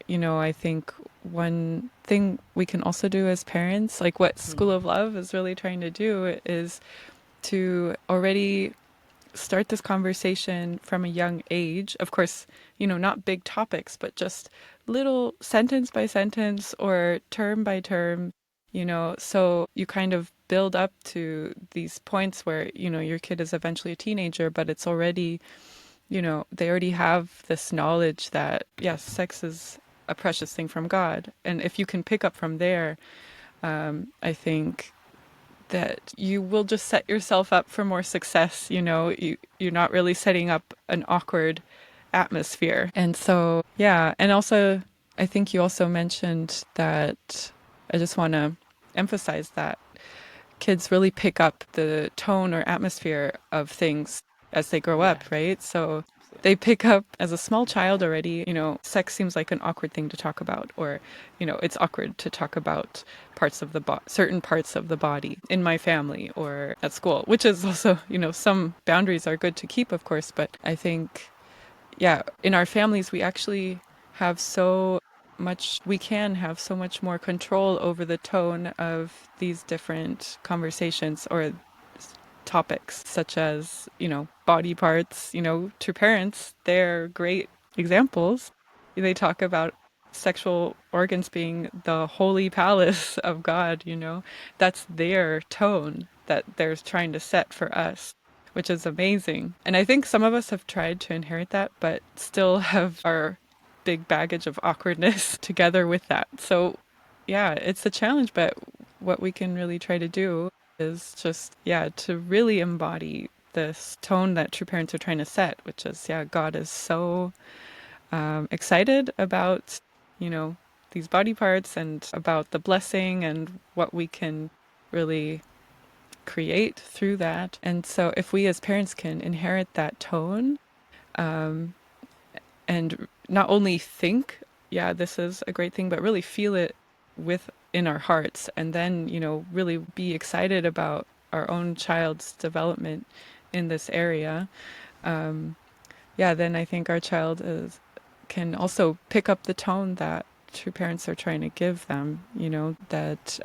B: I think one thing we can also do as parents, like what
A: mm,
B: School of Love is really trying to do, is to already start this conversation from a young age. Of course, not big topics, but just little sentence by sentence or term by term, so you kind of build up to these points where, your kid is eventually a teenager, but it's already, they already have this knowledge that, yes, sex is a precious thing from God. And if you can pick up from there, I think that you will just set yourself up for more success. You're not really setting up an awkward atmosphere. And so, yeah. And also, I think you also mentioned that, I just want to emphasize that kids really pick up the tone or atmosphere of things as they grow
A: yeah,
B: up, right? So
A: absolutely.
B: they pick up as a small child already, sex seems like an awkward thing to talk about, or, it's awkward to talk about certain parts of the body in my family or at school, which is also, some boundaries are good to keep, of course. But I think, yeah, in our families, have so we can have so much more control over the tone of these different conversations, or topics such as, body parts, to parents, they're great examples. They talk about sexual organs being the holy palace of God, That's their tone that they're trying to set for us, which is amazing. And I think some of us have tried to inherit that, but still have our big baggage of awkwardness together with that. So, yeah, it's a challenge, but what we can really try to do is just, yeah, to really embody this tone that true parents are trying to set, which is, yeah, God is so excited about, you know, these body parts and about the blessing and what we can really create through that. And so, if we as parents can inherit that tone and not only think, yeah, this is a great thing, but really feel it with in our hearts, and then, really be excited about our own child's development in this area. Yeah, then I think our child can also pick up the tone that true parents are trying to give them, that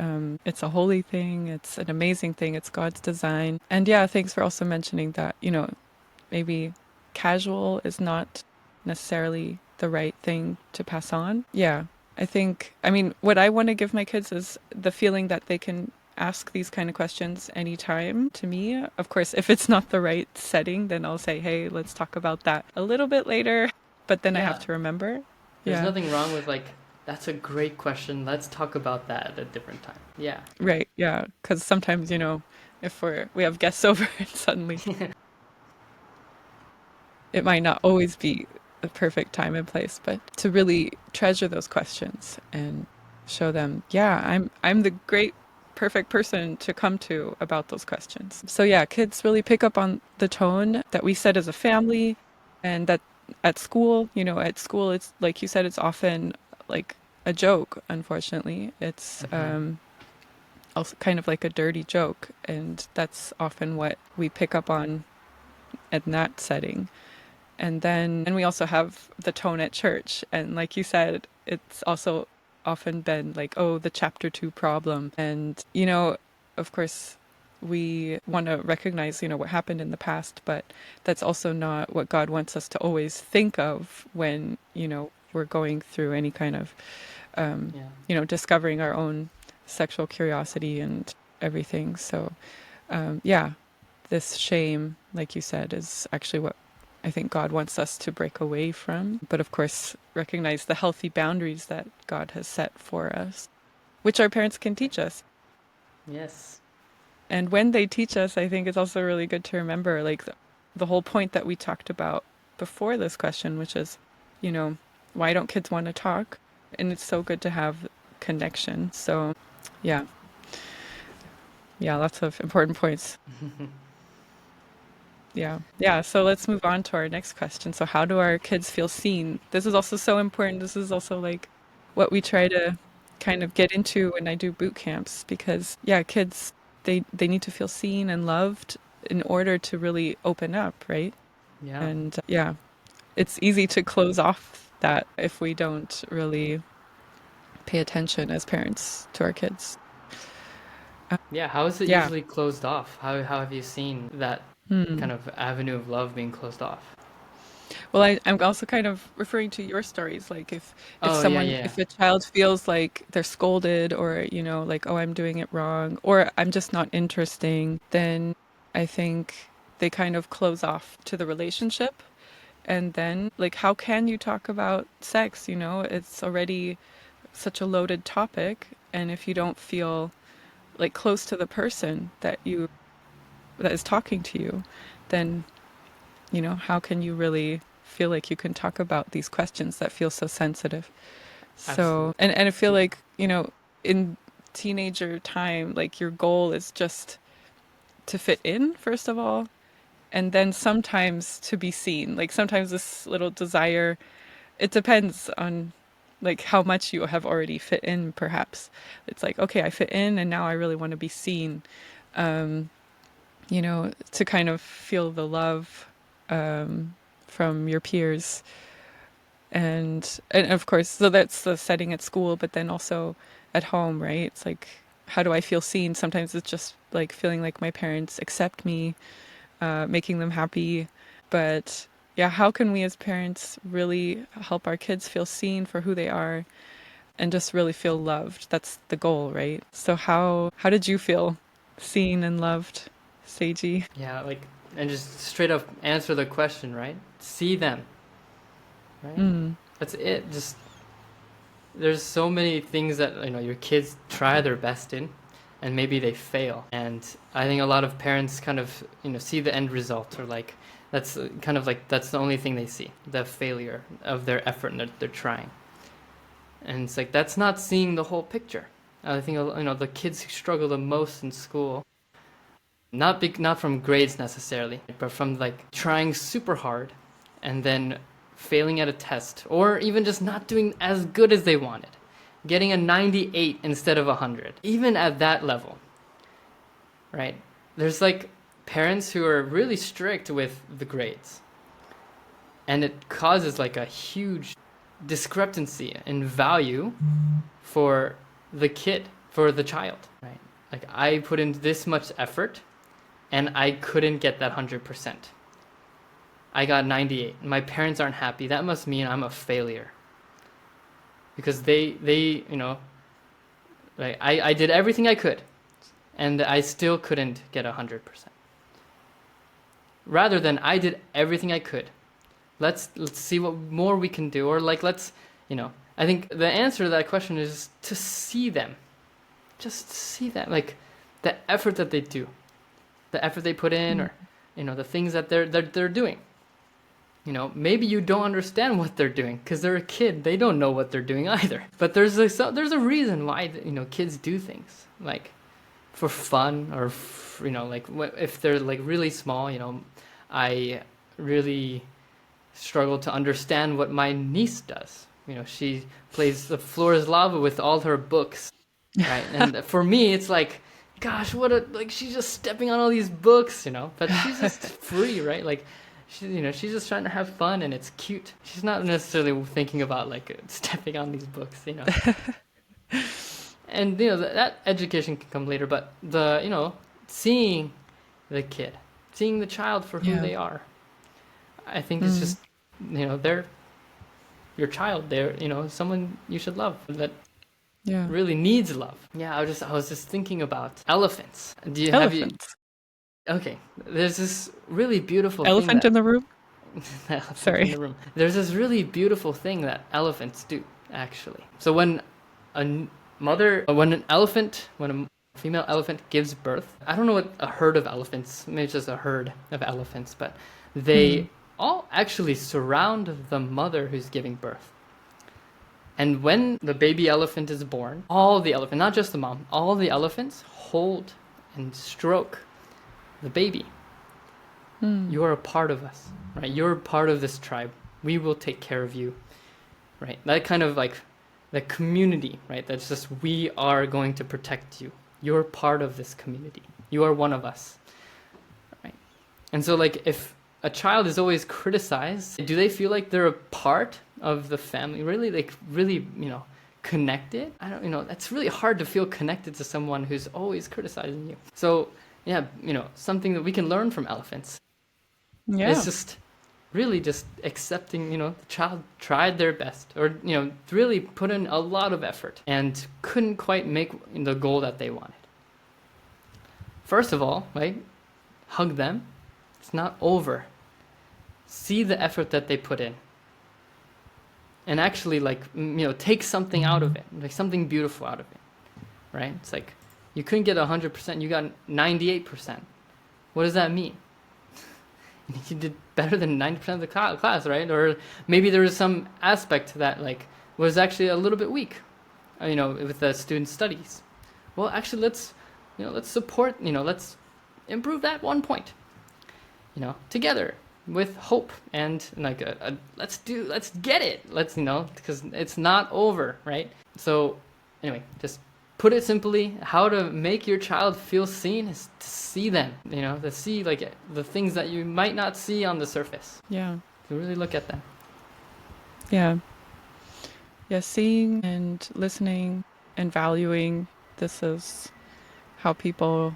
B: it's a holy thing, it's an amazing thing, it's God's design. And yeah, thanks for also mentioning that, maybe casual is not necessarily the right thing to pass on. Yeah, I mean, what I want to give my kids is the feeling that they can ask these kind of questions anytime to me. Of course, if it's not the right setting, then I'll say, hey, let's talk about that a little bit later. But then I have
A: Yeah.
B: to remember.
A: There's
B: Yeah,
A: nothing wrong with like, that's a great question. Let's talk about that at a different time. Yeah.
B: right. Yeah. Because sometimes, if we have guests over and suddenly it might not always be the perfect time and place, but to really treasure those questions and show them, yeah, I'm the great perfect person to come to about those questions. So yeah, kids really pick up on the tone that we set as a family, and that at school it's like you said, it's often like a joke, unfortunately. It's
A: Hmm.
B: also kind of like a dirty joke, and that's often what we pick up on in that setting. And we also have the tone at church. And like you said, it's also often been like, oh, the chapter two problem. And, of course, we want to recognize, what happened in the past, but that's also not what God wants us to always think of when, we're going through any kind of,
A: Yeah.
B: discovering our own sexual curiosity and everything. So, yeah, this shame, like you said, is actually what I think God wants us to break away from. But of course, recognize the healthy boundaries that God has set for us, which our parents can teach us.
A: Yes.
B: And when they teach us, I think it's also really good to remember like the whole point that we talked about before this question, which is, you know, why don't kids want to talk? And it's so good to have connection. So, yeah, yeah, lots of important points. Yeah. Yeah. So let's move on to our next question. So, how do our kids feel seen? This is also so important. This is also like what we try to kind of get into when I do boot camps because, yeah, kids, they need to feel seen and loved in order to really open up, right?
A: Yeah.
B: And yeah, it's easy to close off that if we don't really pay attention as parents to our kids.
A: Yeah. How is it
B: Yeah.
A: usually closed off? How have you seen that
B: Hmm.
A: kind of avenue of love being closed off?
B: Well, I'm also kind of referring to your stories. Like
A: Oh yeah, yeah.
B: if a child feels like they're scolded or, like, oh, I'm doing it wrong or I'm just not interesting, then I think they kind of close off to the relationship. And then, like, how can you talk about sex? It's already such a loaded topic. And if you don't feel like close to the person that is talking to you, then how can you really feel like you can talk about these questions that feel so sensitive? So,
A: Absolutely.
B: and I feel like, in teenager time, like your goal is just to fit in, first of all, and then sometimes to be seen. Like sometimes this little desire, it depends on like how much you have already fit in, perhaps. It's like, okay, I fit in and now I really want to be seen, to kind of feel the love from your peers. And of course, so that's the setting at school, but then also at home, right? It's like how do I feel seen? Sometimes it's just like feeling like my parents accept me, making them happy. But yeah, how can we as parents really help our kids feel seen for who they are and just really feel loved? That's the goal, right? So how did you feel seen and loved, Seiji?
A: Yeah, like, and just straight up answer the question, right? See them, right?
B: Mm,
A: That's it. Just there's so many things that your kids try their best in, and maybe they fail. And I think a lot of parents kind of see the end result, or like that's kind of like that's the only thing they see, the failure of their effort and they're trying. And it's like that's not seeing the whole picture. I think the kids who struggle the most in school, not from grades necessarily, but from like trying super hard and then failing at a test, or even just not doing as good as they wanted, getting a 98 instead of 100. Even at that level, right? There's like parents who are really strict with the grades, and it causes like a huge discrepancy in value for the kid, for the child, right? Like I put in this much effort and I couldn't get that 100%. I got 98. My parents aren't happy. That must mean I'm a failure. Because they like I did everything I could and I still couldn't get 100%. Rather than I did everything I could. Let's see what more we can do, or like I think the answer to that question is to see them. Just see that, like the effort that they do, the effort they put in,
B: mm,
A: or the things that they're doing. Maybe you don't understand what they're doing because they're a kid. They don't know what they're doing either. But there's a reason why kids do things like for fun, or like if they're like really small. I really struggle to understand what my niece does. She plays The Floor is Lava with all her books, right? And for me, it's like, gosh, like she's just stepping on all these books, but she's just free, right? Like she's just trying to have fun and it's cute. She's not necessarily thinking about like stepping on these books. And that education can come later, but the seeing the kid, seeing the child for who
B: yeah.
A: they are, I think it's
B: Mm,
A: just they're your child. They're someone you should love that
B: yeah.
A: really needs love. Yeah, I was just thinking about elephants. Have you
B: Elephants.
A: Okay, there's this really beautiful thing
B: Elephant
A: that
B: in the room?
A: the elephant in
B: Sorry.
A: the room. There's this really beautiful thing that elephants do, actually. So when a when a female elephant gives birth, I don't know what a herd of elephants, maybe it's just a herd of elephants, but
B: Mm,
A: they all actually surround the mother who's giving birth. And when the baby elephant is born, all the elephants, not just the mom, all the elephants hold and stroke the baby.
B: mm,
A: You're a part of us, right? You're part of this tribe. We will take care of you, right? That kind of like the community, right? That's just, we are going to protect you. You're part of this community. You are one of us, right? And so like if a child is always criticized, do they feel like they're a part of the family? Really, like really, connected? I don't, that's really hard to feel connected to someone who's always criticizing you. So yeah, something that we can learn from elephants is
B: yeah.
A: just really just accepting, the child tried their best, or, really put in a lot of effort and couldn't quite make the goal that they wanted. First of all, right, hug them. It's not over. See the effort that they put in. And actually, like, take something out of it, like something beautiful out of it, right? It's like, you couldn't get 100%, you got 98%. What does that mean? You did better than 90% of the class, right? Or maybe there was some aspect that like was actually a little bit weak, with the student studies. Well, actually, let's support, let's improve that 1 point, together with hope and like let's get it. Let's, because it's not over, right? So anyway, just put it simply, how to make your child feel seen is to see them, to see like the things that you might not see on the surface,
B: Yeah.
A: to really look at them.
B: Yeah. Yeah. Seeing and listening and valuing. This is how people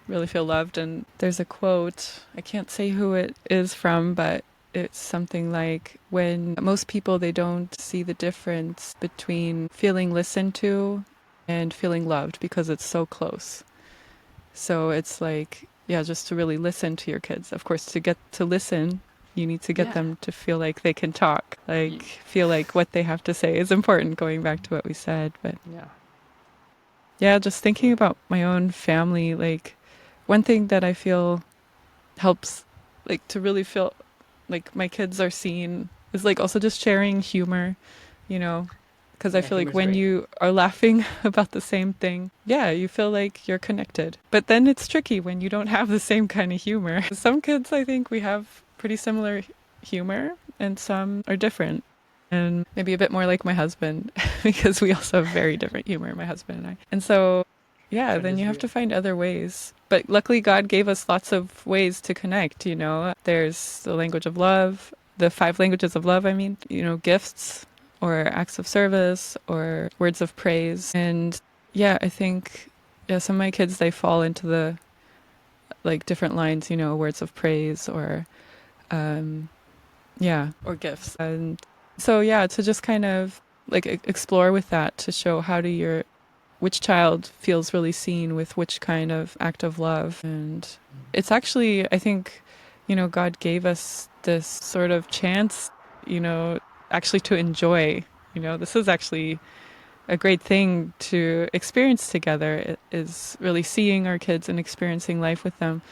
B: really feel loved. And there's a quote, I can't say who it is from, but it's something like, when most people, they don't see the difference between feeling listened to and feeling loved because it's so close. So it's like, yeah, just to really listen to your kids. Of course, to get to listen, you need to get
A: Yeah.
B: them to feel like they can talk, like
A: You,
B: feel like what they have to say is important, going back to what we said. But
A: yeah.
B: yeah, just thinking
A: Absolutely.
B: about my own family, like one thing that I feel helps, like to really feel like my kids are seen, is like also just sharing humor, you know, because I
A: Yeah,
B: feel like
A: humor's
B: when
A: great.
B: you are laughing about the same thing, yeah, you feel like you're connected. But then it's tricky when you don't have the same kind of humor. Some kids, I think we have pretty similar humor, and some are different. And maybe a bit more like my husband, because we also have very different humor, my husband and I. And so, yeah,
A: That
B: then
A: is
B: you have
A: real.
B: to find other ways. But luckily, God gave us lots of ways to connect, you know. There's the language of love, the five languages of love, I mean, you know, gifts or acts of service or words of praise. And yeah, I think, yeah, some of my kids, they fall into the like different lines, you know, words of praise or, um, yeah, or gifts. And so, yeah, to just kind of like explore with that, to show how do your which child feels really seen with which kind of act of love. And it's actually, I think, you know, God gave us this sort of chance, you know, actually to enjoy. You know, this is actually a great thing to experience together. It is really seeing our kids and experiencing life with them.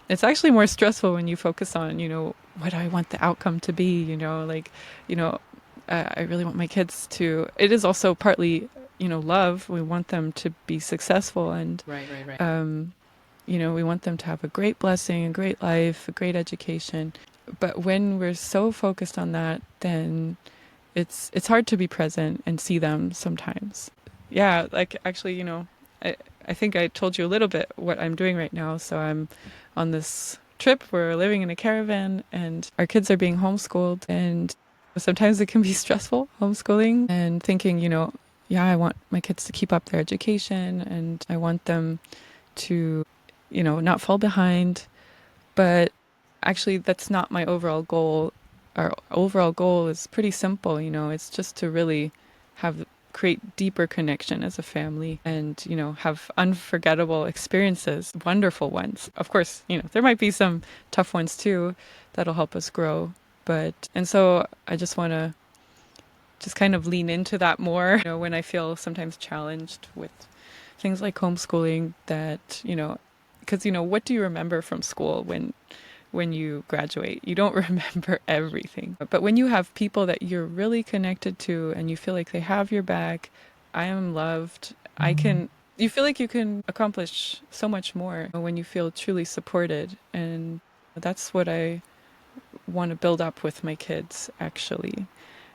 B: It's actually more stressful when you focus on, you know, what do I want the outcome to be, you know, like, you know, I really want my kids to, it is also partly, you know, love. We want them to be successful, and,
A: Right, right, right.
B: um, you know, we want them to have a great blessing, a great life, a great education. But when we're so focused on that, then it's hard to be present and see them sometimes. Yeah, like actually, you know, I think I told you a little bit what I'm doing right now. So I'm on this trip. We're living in a caravan, and our kids are being homeschooled. And sometimes it can be stressful homeschooling, and thinking, you know, yeah, I want my kids to keep up their education, and I want them to, you know, not fall behind. But actually, that's not my overall goal. Our overall goal is pretty simple, you know, it's just to really have create deeper connection as a family, and, you know, have unforgettable experiences, wonderful ones. Of course, you know, there might be some tough ones too that'll help us grow. But, and so I just want to just kind of lean into that more, you know, when I feel sometimes challenged with things like homeschooling, that, you know, because, you know, what do you remember from school when you graduate? You don't remember everything. But when you have people that you're really connected to and you feel like they have your back, I am loved, I can, you feel like you can accomplish so much more when you feel truly supported. And that's what I want to build up with my kids, actually.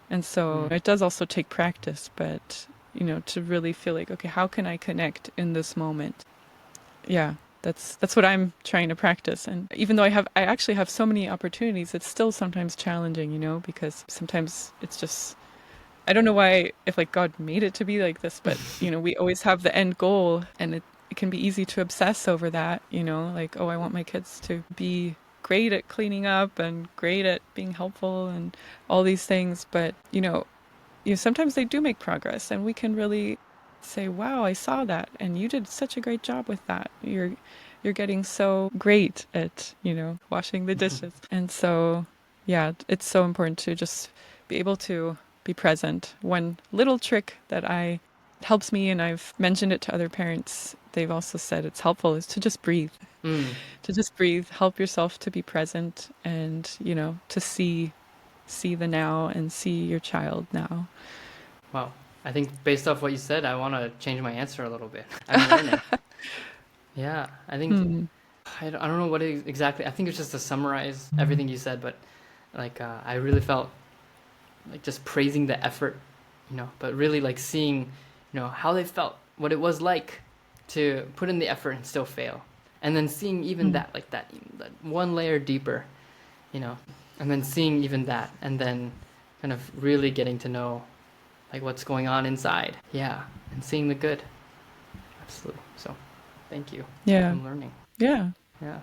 B: And so
A: Mm.
B: it does also take practice, but, you know, to really feel like, okay, how can I connect in this moment? Yeah, that's what I'm trying to practice. And even though I actually have so many opportunities, it's still sometimes challenging, you know, because sometimes it's just, I don't know why, if like God made it to be like this, but, you know, we always have the end goal, and it can be easy to obsess over that, you know, like, oh, I want my kids to be great at cleaning up and great at being helpful and all these things. But, you know, sometimes they do make progress, and we can really say, wow, I saw that, and you did such a great job with that. You're getting so great at, you know, washing the dishes. And so, yeah, it's so important to just be able to be present. One little trick that I helps me, and I've mentioned it to other parents, they've also said it's helpful, is to just breathe.
A: Mm.
B: To just breathe, help yourself to be present, and, you know, to see the now and see your child now.
A: Wow. I think based off what you said, I want to change my answer a little bit. I'm learning. Yeah, I think
B: Hmm.
A: I don't know what exactly. I think it's just to summarize everything you said, but like I really felt like just praising the effort, but really like seeing, how they felt, what it was like to put in the effort and still fail, and then seeing even
B: Hmm.
A: that, like that one layer deeper, you know, and then seeing even that, and then kind of really getting to know like what's going on inside. Yeah, and seeing the good. Absolutely. So Thank you.
B: Yeah.
A: I'm learning.
B: Yeah.
A: Yeah.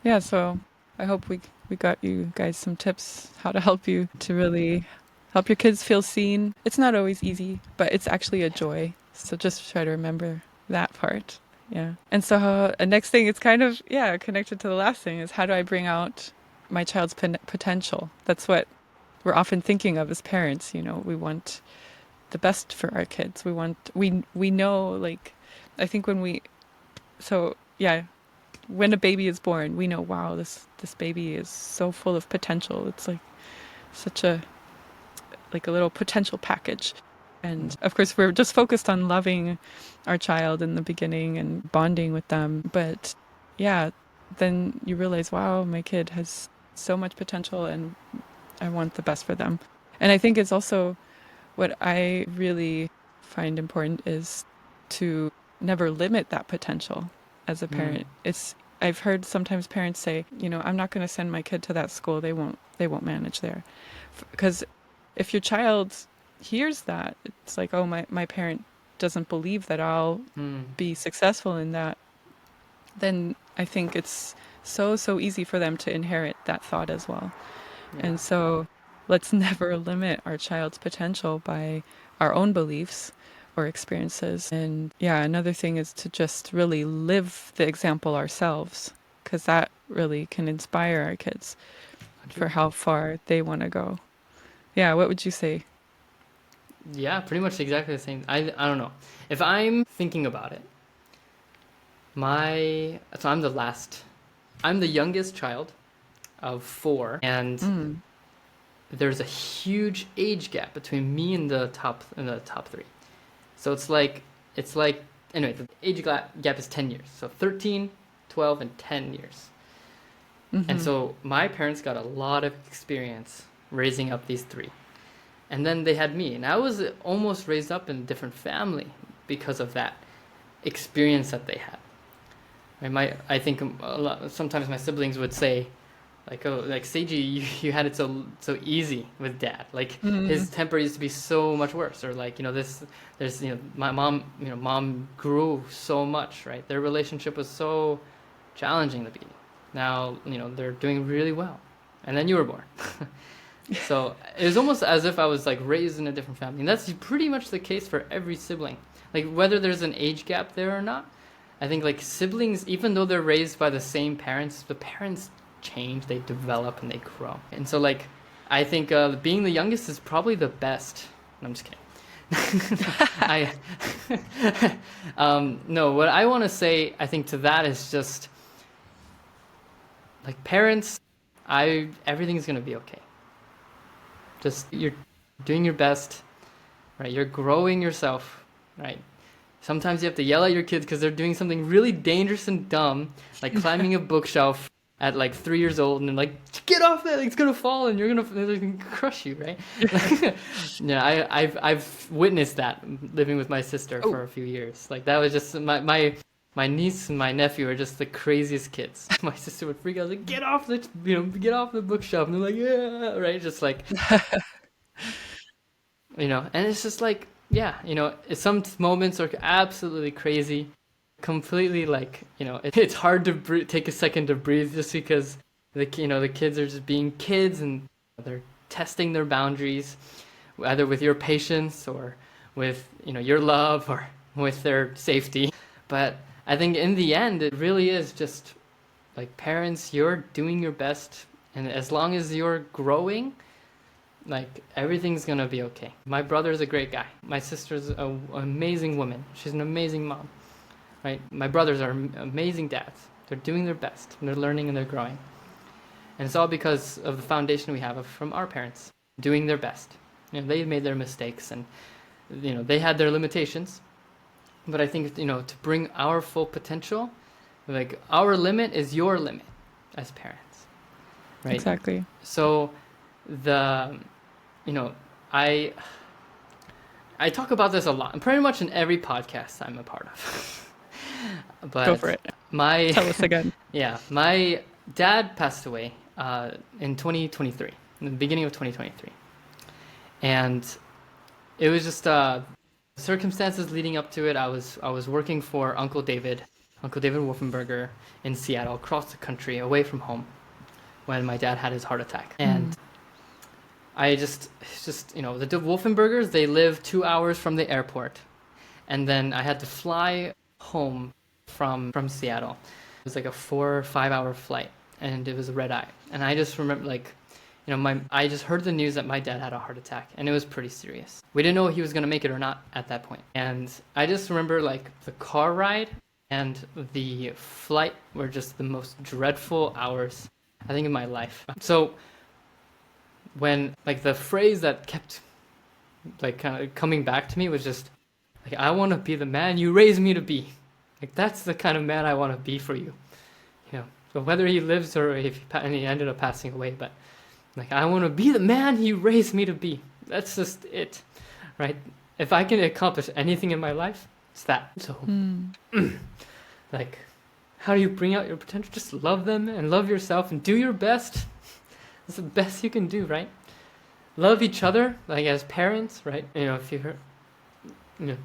B: Yeah. So I hope we got you guys some tips how to help you to really help your kids feel seen. It's not always easy, but it's actually a joy. So just try to remember that part. Yeah. And so next thing, it's kind of, yeah, connected to the last thing is how do I bring out my child's potential? That's what we're often thinking of as parents. You know, we want the best for our kids. We know, like, I think when we, so yeah, when a baby is born, we know, wow, this baby is so full of potential. It's like such a like a little potential package.
A: Mm.
B: And of course, we're just focused on loving our child in the beginning and bonding with them. But yeah, then you realize, wow, my kid has so much potential and I want the best for them. And I think it's also what I really find important is to never limit that potential as a
A: Mm.
B: parent. I've heard sometimes parents say, you know, I'm not going to send my kid to that school. They won't manage there. Because if your child hears that, it's like, oh, my parent doesn't believe that I'll
A: Mm.
B: be successful in that, then I think it's so easy for them to inherit that thought as well.
A: Yeah.
B: And so let's never limit our child's potential by our own beliefs or experiences. And yeah, another thing is to just really live the example ourselves, because that really can inspire our kids for
A: Agreed.
B: how far they want to go. Yeah, what would you say?
A: Yeah, pretty much exactly the same. I don't know. If I'm thinking about it, so I'm the last. I'm the youngest child of four, and
B: Mm,
A: there's a huge age gap between me and the top three. So it's like anyway, the gap is 10 years. So 13, 12, and 10 years. And
B: mm-hmm.
A: so my parents got a lot of experience raising up these three. And then they had me, and I was almost raised up in a different family because of that experience that they had. Right? I think sometimes my siblings would say, like, oh, like Seiji, you had it so easy with dad. Like
B: Mm,
A: his temper used to be so much worse, or like there's my mom, mom grew so much, right? Their relationship was so challenging in the beginning. Now they're doing really well, and then you were born. So it was almost as if I was like raised in a different family, and that's pretty much the case for every sibling. Like whether there's an age gap there or not, I think like siblings, even though they're raised by the same parents, the parents change, they develop, and they grow. And so like, I think being the youngest is probably the best. No, I'm just kidding. I no, what I want to say, I think to that is just like parents, I everything's gonna be okay. Just you're doing your best, right? You're growing yourself, right? Sometimes you have to yell at your kids because they're doing something really dangerous and dumb, like climbing a bookshelf at like 3 years old, and they're like, "Get off that! It's gonna fall, and they're gonna crush you, right?" Yeah, I've witnessed that living with my sister
B: oh,
A: for a few years. Like that was just my niece and my nephew are just the craziest kids. My sister would freak out, like, "Get off get off the bookshelf!" And they're like, "Yeah," right? Just like and it's just like, yeah, some moments are absolutely crazy, completely like, it's hard to take a second to breathe just because the kids are just being kids and they're testing their boundaries, either with your patience or with, your love or with their safety. But I think in the end, it really is just like parents, you're doing your best. And as long as you're growing, like everything's gonna be okay. My brother's a great guy. My sister's an amazing woman. She's an amazing mom. Right? My brothers are amazing dads. They're doing their best. And they're learning and they're growing. And it's all because of the foundation we have from our parents doing their best. They made their mistakes and they had their limitations. But I think to bring our full potential, like our limit is your limit as parents, right?
B: exactly.
A: So the you know, I I talk about this a lot, pretty much in every podcast I'm a part of.
B: Go
A: But
B: for it.
A: my
B: Tell us again.
A: yeah, my dad passed away in 2023, in the beginning of 2023, and it was just Circumstances leading up to it, I was working for Uncle David Wolfenberger in Seattle, across the country, away from home, when my dad had his heart attack. And
B: Mm.
A: it's just the Wolfenbergers, they live 2 hours from the airport, and then I had to fly home from Seattle. It was like a 4 or 5 hour flight, and it was a red eye. And I just remember, like, my I just heard the news that my dad had a heart attack, and it was pretty serious. We didn't know if he was gonna make it or not at that point. And I just remember, like, the car ride and the flight were just the most dreadful hours, I think, in my life. So when, like, the phrase that kept, like, kind of coming back to me was just like, I want to be the man you raised me to be. Like, that's the kind of man I want to be for you. So whether he lives or if and he ended up passing away, but like, I want to be the man he raised me to be. That's just it, right? If I can accomplish anything in my life, it's that. So,
B: Mm.
A: like, how do you bring out your potential? Just love them and love yourself and do your best. That's the best you can do, right? Love each other, like, as parents, right? If you're,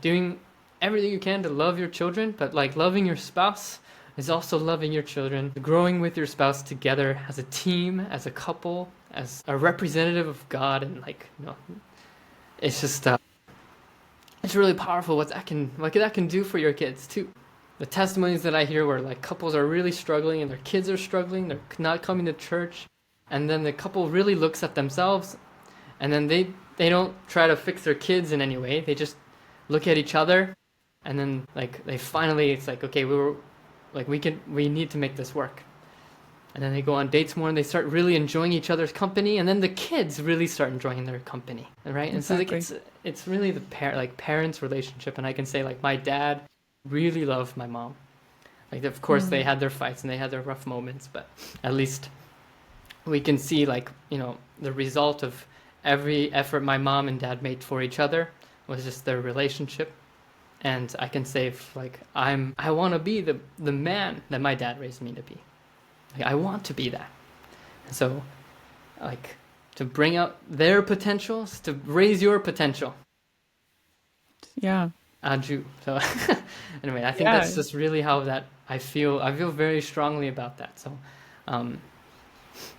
A: doing everything you can to love your children, but, like, loving your spouse is also loving your children, growing with your spouse together as a team, as a couple, as a representative of God, and, like, it's just it's really powerful what that can do for your kids too. The testimonies that I hear where, like, couples are really struggling and their kids are struggling, they're not coming to church, and then the couple really looks at themselves, and then they don't try to fix their kids in any way. They just look at each other, and then, like, it's like, okay, we need to make this work. And then they go on dates more, and they start really enjoying each other's company, and then the kids really start enjoying their company, right? And so, like,
B: Exactly.
A: it's really the parents relationship. And I can say, like, my dad really loved my mom. Like, of course, they
B: Mm.
A: had their fights and they had their rough moments, but at least we can see, like, the result of every effort my mom and dad made for each other was just their relationship. And I can say, like, I want to be the man that my dad raised me to be. Like, I want to be that. And so, like, to bring out their potentials, to raise your potential.
B: Yeah.
A: Aju. So anyway, I think
B: Yeah.
A: that's just really how that I feel. I feel very strongly about that. So, um,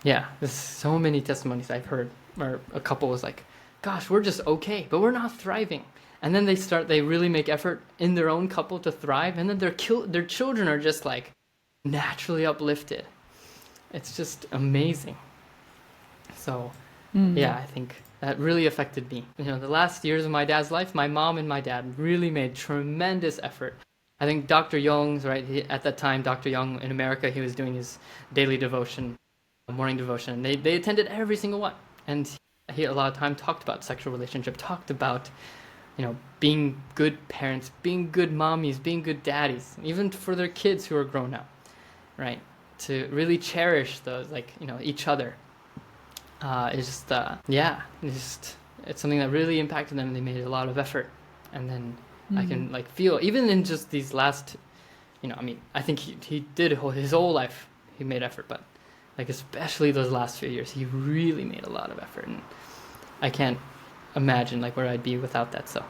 A: yeah, there's so many testimonies I've heard where a couple was like, "Gosh, we're just okay, but we're not thriving." And then they really make effort in their own couple to thrive, and then their children are just, like, naturally uplifted. It's just amazing. So, yeah,
B: Mm.
A: I think that really affected me. The last years of my dad's life, my mom and my dad really made tremendous effort. I think Dr. Young's, right, at that time, Dr. Young in America, he was doing his daily devotion, morning devotion. They attended every single one. And he a lot of time talked about sexual relationship, talked about, being good parents, being good mommies, being good daddies, even for their kids who are grown up, right? To really cherish those, like, each other. It's just, yeah, it's something that really impacted them. They made a lot of effort. And then I
B: Mm.
A: can, like, feel, even in just these last, I mean, I think he did his whole life, he made effort, but, like, especially those last few years, he really made a lot of effort. And I can't imagine, like, where I'd be without that. So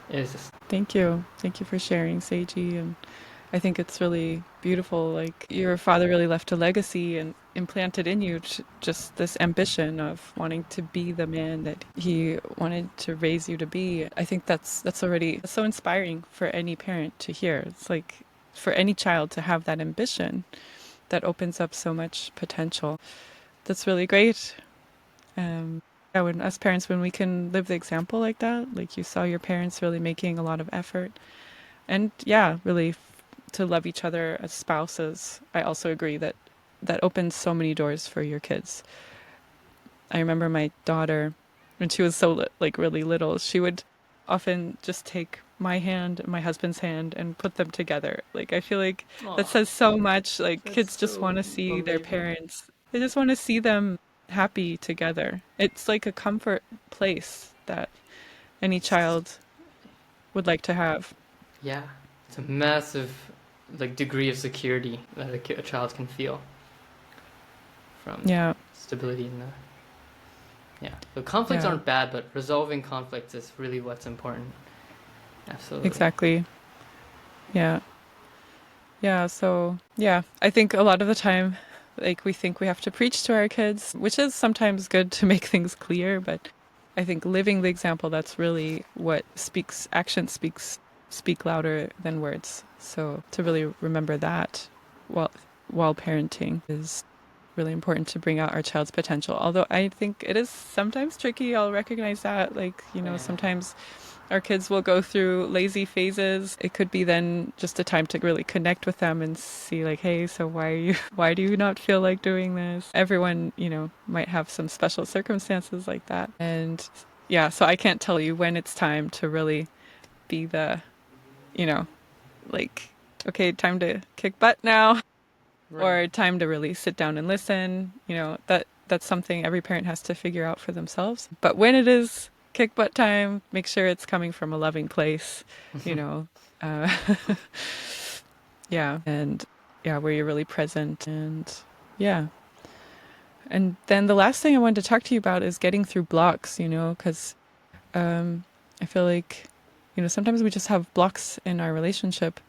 A: it was just,
B: Thank you. Thank you for sharing, Seiji. And I think it's really beautiful. Like, your father really left a legacy and implanted in you just this ambition of wanting to be the man that he wanted to raise you to be. I think that's already so inspiring for any parent to hear. It's like for any child to have that ambition that opens up so much potential. That's really great. Yeah, when us parents, when we can live the example like that, like you saw your parents really making a lot of effort, and yeah, really to love each other as spouses. I also agree that that opens so many doors for your kids. I remember my daughter, when she was so like really little, she would often just take my hand and my husband's hand and put them together. Like, I feel like that
A: oh,
B: says so much. Like,
A: that's
B: kids just want
A: so
B: to see their
A: amazing.
B: parents. They just want to see them happy together. It's like a comfort place that any
A: It's,
B: child would like to have.
A: yeah, it's a massive, like, degree of security that a child can feel from
B: Yeah,
A: stability in the, yeah. So conflicts
B: yeah.
A: aren't bad, but resolving conflicts is really what's important. Absolutely.
B: Exactly. Yeah. Yeah. So, yeah, I think a lot of the time, like, we think we have to preach to our kids, which is sometimes good to make things clear, but I think living the example, that's really what speaks, action speak louder than words. So to really remember that while while parenting is really important to bring out our child's potential. Although I think it is sometimes tricky, I'll recognize that. Like,
A: Yeah.
B: sometimes our kids will go through lazy phases. It could be then just a time to really connect with them and see, like, hey, so why do you not feel like doing this? Everyone, might have some special circumstances like that. And yeah, so I can't tell you when it's time to really be the, you know, like, okay, time to kick butt now,
A: Right.
B: or time to really sit down and listen. That's something every parent has to figure out for themselves. But when it is kick butt time, make sure it's coming from a loving place, you know. Uh, yeah, and yeah, where you're really present, and yeah. And then the last thing I wanted to talk to you about is getting through blocks, because I feel like, sometimes we just have blocks in our relationship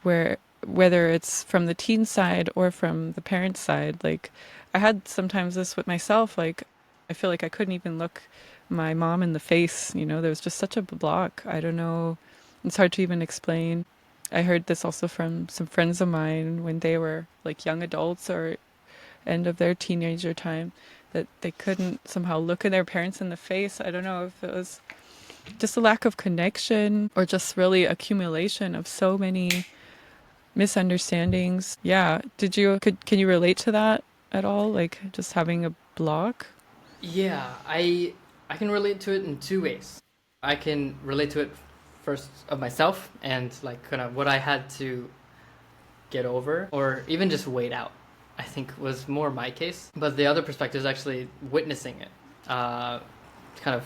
B: where, whether it's from the teen side or from the parent side, like, I had sometimes this with myself, like, I feel like I couldn't even look my mom in the face, there was just such a block. I don't know. It's hard to even explain. I heard this also from some friends of mine when they were like young adults or end of their teenager time, that they couldn't somehow look at their parents in the face. I don't know if it was just a lack of connection or just really accumulation of so many misunderstandings. Yeah. Can you relate to that at all? Like just having a block?
A: Yeah, I can relate to it in two ways. I can relate to it first of myself and like kind of what I had to get over or even just wait out. I think was more my case. But the other perspective is actually witnessing it, kind of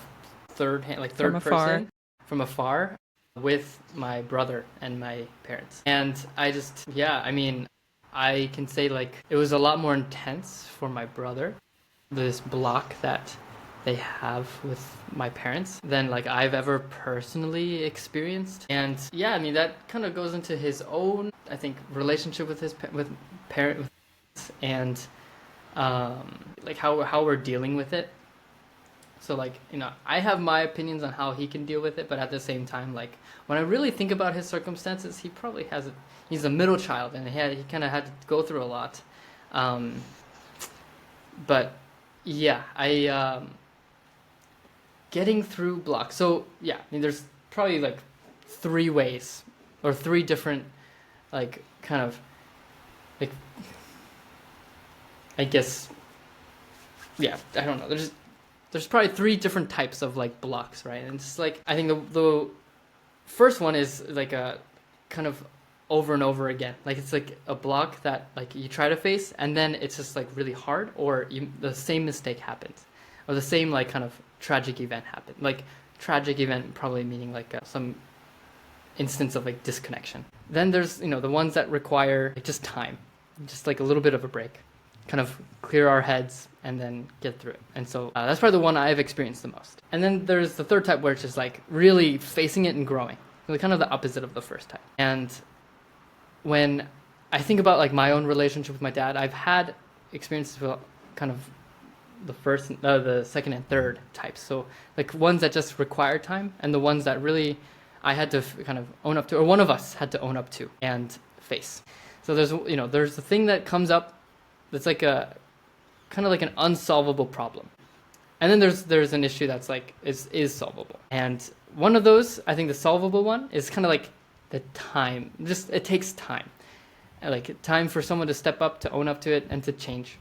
A: third hand, like
B: From
A: third
B: afar.
A: person from afar with my brother and my parents. And I just, yeah, I mean, I can say like it was a lot more intense for my brother, this block that they have with my parents than like I've ever personally experienced. And yeah, I mean that kind of goes into his own, I think, relationship with his with parent and like how we're dealing with it. So like, I have my opinions on how he can deal with it, but at the same time, like when I really think about his circumstances, he probably has it. He's a middle child, and he kind of had to go through a lot. Um, but yeah, I getting through blocks. So yeah, I mean, there's probably like three ways or three different like kind of like I guess yeah, I don't know. There's probably three different types of like blocks, right? And it's like I think the first one is like a kind of over and over again. Like it's like a block that like you try to face and then it's just like really hard, or the same mistake happens, or the same like kind of tragic event happened. Like tragic event probably meaning like some instance of like disconnection. Then there's the ones that require like, just time, just like a little bit of a break, kind of clear our heads and then get through it. And so that's probably the one I've experienced the most. And then there's the third type where it's just like really facing it and growing, so kind of the opposite of the first type. And when I think about like my own relationship with my dad, I've had experiences with kind of the second and third types. So like ones that just require time, and the ones that really I had to kind of own up to, or one of us had to own up to and face. So there's the thing that comes up that's like a kind of like an unsolvable problem, and then there's an issue that's like is solvable. And one of those, I think the solvable one is kind of like the time. Just it takes time, like time for someone to step up, to own up to it, and to change.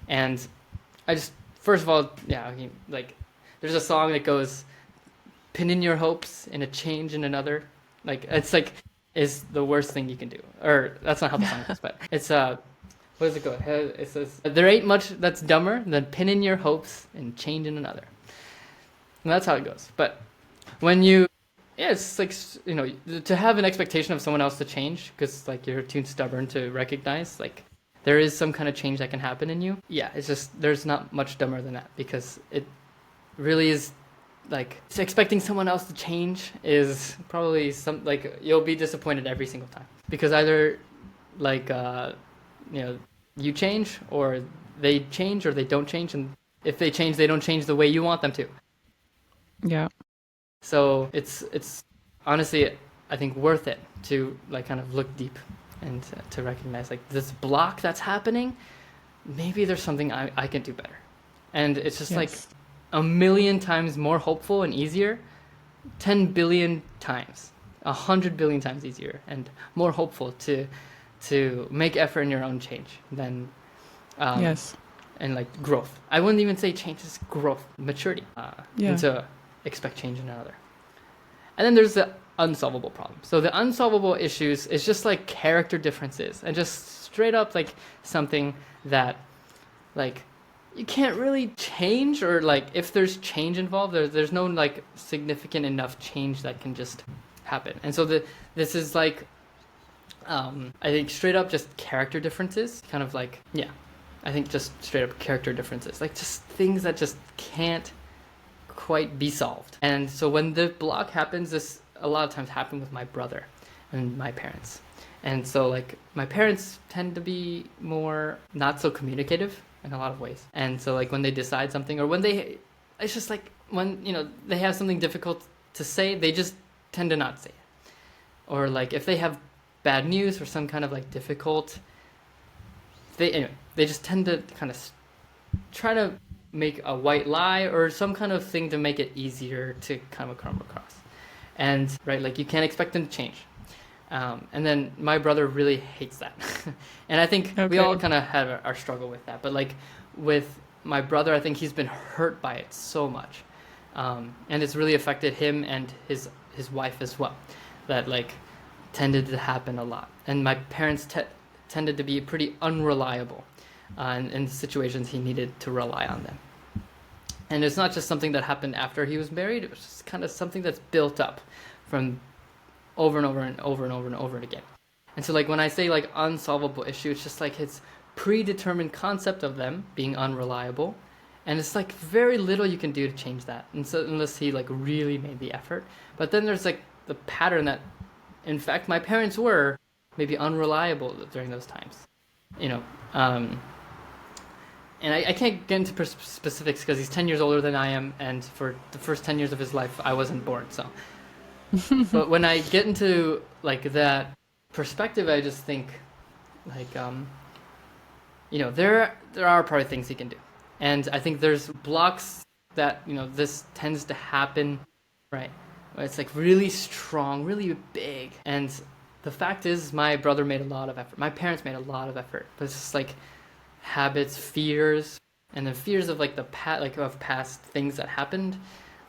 A: And I just first of all, yeah, I mean, like there's a song that goes, "Pin in your hopes in a change in another." Like it's like is the worst thing you can do. Or that's not how the song goes, but it's what does it go? It says, "There ain't much that's dumber than pinning your hopes and change in another." And that's how it goes. But when yeah, it's like to have an expectation of someone else to change because like you're too stubborn to recognize like there is some kind of change that can happen in you. Yeah, it's just there's not much dumber than that because it really is like expecting someone else to change is probably some like you'll be disappointed every single time because either like you know you change or they change or they don't change, and if they change they don't change the way you want them to.
B: Yeah.
A: So it's honestly I think worth it to like kind of look deep and to recognize like this block that's happening, maybe there's something I can do better. And it's just like
B: Yes.
A: a million times more hopeful and easier, 10 billion times, 100 billion times easier and more hopeful to make effort in your own change than um,
B: Yes.
A: and like growth. I wouldn't even say change, is growth, maturity, than
B: Yeah.
A: to expect change in another. And then there's the unsolvable problem. So the unsolvable issues is just like character differences and just straight up like something that like you can't really change, or like if there's change involved, there's no like significant enough change that can just happen. And so this is like I think straight up just character differences, kind of like yeah, I think just straight up character differences, like just things that just can't quite be solved. And so when the block happens, this a lot of times happened with my brother and my parents. And so like my parents tend to be more not so communicative in a lot of ways. And so like when they decide something or when they it's just like when they have something difficult to say, they just tend to not say it. Or like if they have bad news or some kind of like difficult they just tend to kind of try to make a white lie or some kind of thing to make it easier to kind of come across. And right, like you can't expect them to change. And then my brother really hates that. And I think we all
B: Okay.
A: kind of have our struggle with that. But like with my brother, I think he's been hurt by it so much. And it's really affected him and his wife as well. That like tended to happen a lot. And my parents tended to be pretty unreliable in situations he needed to rely on them. And it's not just something that happened after he was married. It was just kind of something that's built up from over and over and over and over and over again. And so like when I say like unsolvable issue, it's just like his predetermined concept of them being unreliable. And it's like very little you can do to change that. And so unless he like really made the effort. But then there's like the pattern that in fact my parents were maybe unreliable during those times. You know, and I can't get into specifics because he's 10 years older than I am, and for the first 10 years of his life, I wasn't born. So, but when I get into like that perspective, I just think like there are probably things he can do, and I think there's blocks that this tends to happen, right? Where it's like really strong, really big, and the fact is, my brother made a lot of effort. My parents made a lot of effort, but it's just like habits, fears, and then fears of like of past things that happened,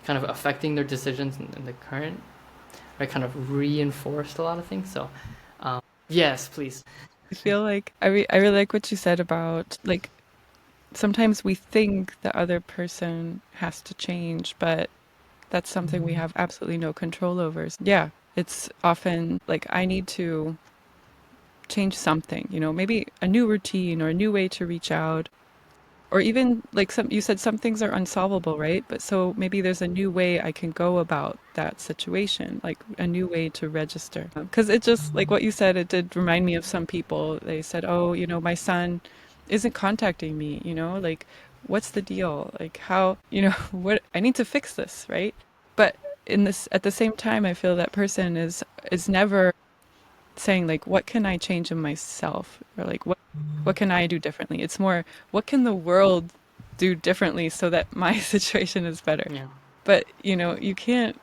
A: kind of affecting their decisions in the current, right? Kind of reinforced a lot of things. So, yes, please.
B: I feel like I really like what you said about like sometimes we think the other person has to change, but that's something we have absolutely no control over. Yeah, it's often like I need to change something, maybe a new routine or a new way to reach out. Or even like some you said some things are unsolvable, right? But so maybe there's a new way I can go about that situation, like a new way to register. Because it just like what you said, it did remind me of some people. They said, "Oh, my son isn't contacting me, like what's the deal? Like how, what I need to fix this, right?" But in this at the same time, I feel that person is never saying like what can I change in myself or like what can I do differently? It's more what can the world do differently so that my situation is better.
A: Yeah,
B: But you can't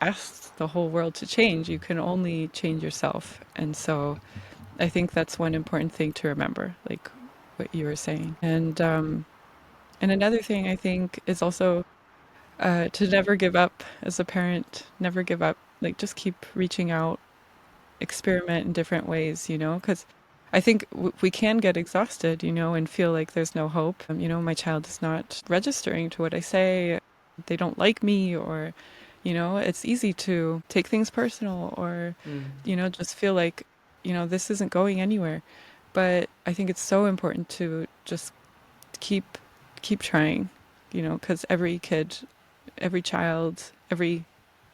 B: ask the whole world to change. You can only change yourself. And so I think that's one important thing to remember, like what you were saying. And another thing I think is also to never give up as a parent, never give up, like just keep reaching out, experiment in different ways, because I think we can get exhausted, and feel like there's no hope. My child is not registering to what I say. They don't like me, or, it's easy to take things personal or,
A: mm.
B: just feel like, this isn't going anywhere. But I think it's so important to just keep keep trying, because every kid every child, every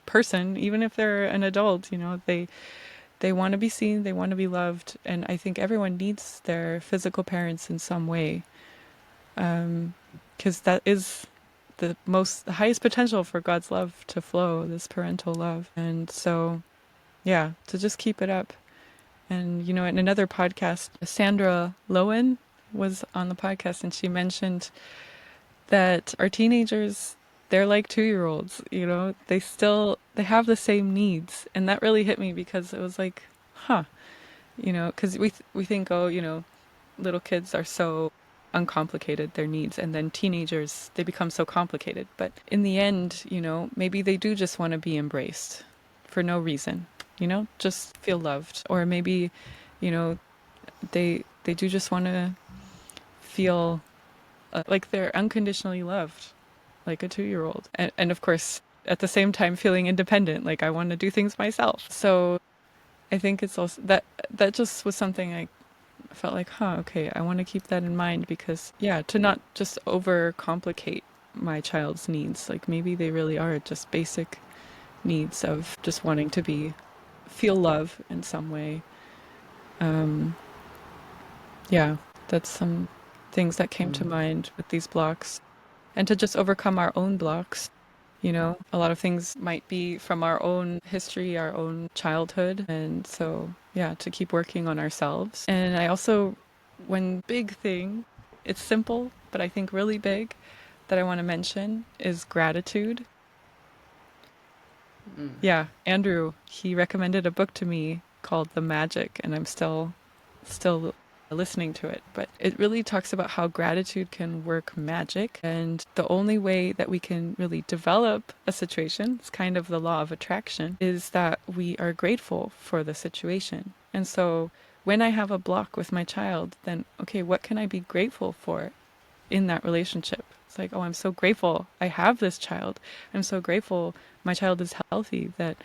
B: person, even if they're an adult, they want to be seen, they want to be loved, and I think everyone needs their physical parents in some way, because that is the highest potential for God's love to flow, this parental love. And so, yeah, to just keep it up. And in another podcast, Sandra Lowen was on the podcast, and she mentioned that our teenagers, they're like 2-year olds, they have the same needs. And that really hit me because it was like, huh, because we think, oh, little kids are so uncomplicated, their needs, and then teenagers, they become so complicated. But in the end, maybe they do just want to be embraced for no reason, just feel loved. Or maybe, you know, they do just want to feel like they're unconditionally loved, like a 2-year old. And of course, at the same time, feeling independent, like I want to do things myself. So I think it's also that just was something I felt like, huh, okay, I want to keep that in mind because, yeah, to not just overcomplicate my child's needs. Like maybe they really are just basic needs of just wanting to feel love in some way. Um, yeah, that's some things that came to
A: Mm.
B: mind with these blocks. And to just overcome our own blocks. A lot of things might be from our own history, our own childhood. And so, yeah, to keep working on ourselves. And I also, one big thing, it's simple, but I think really big, that I want to mention is gratitude.
A: Mm.
B: Yeah, Andrew, he recommended a book to me called The Magic, and I'm still listening to it, but it really talks about how gratitude can work magic, and the only way that we can really develop a situation, it's kind of the law of attraction, is that we are grateful for the situation. And so when I have a block with my child, then okay, what can I be grateful for in that relationship? It's like, oh, I'm so grateful I have this child. I'm so grateful my child is healthy, that,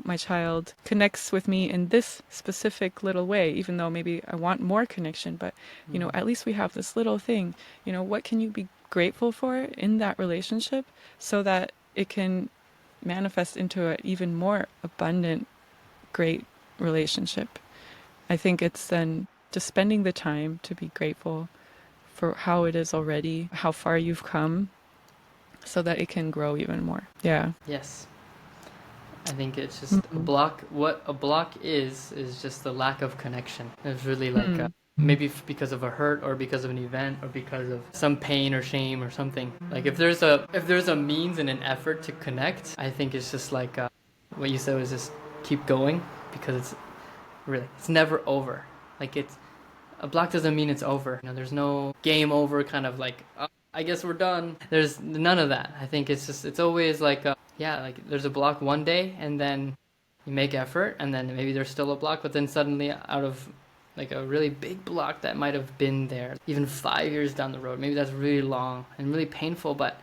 B: my child connects with me in this specific little way, even though maybe I want more connection, but,
A: Mm.
B: at least we have this little thing. What can you be grateful for in that relationship so that it can manifest into an even more abundant, great relationship? I think it's then just spending the time to be grateful for how it is already, how far you've come, so that it can grow even more. Yeah.
A: Yes. I think it's just a
B: Mm.
A: block. What a block is just the lack of connection. It's really like
B: Mm.
A: maybe because of a hurt or because of an event or because of some pain or shame or something. Like if there's a means and an effort to connect, I think it's just like what you said was just keep going because it's never over. Like it's a block doesn't mean it's over. There's no game over kind of like, oh, I guess we're done. There's none of that. I think it's always like, yeah, like there's a block one day and then you make effort and then maybe there's still a block, but then suddenly out of like a really big block that might have been there even 5 years down the road, maybe that's really long and really painful, but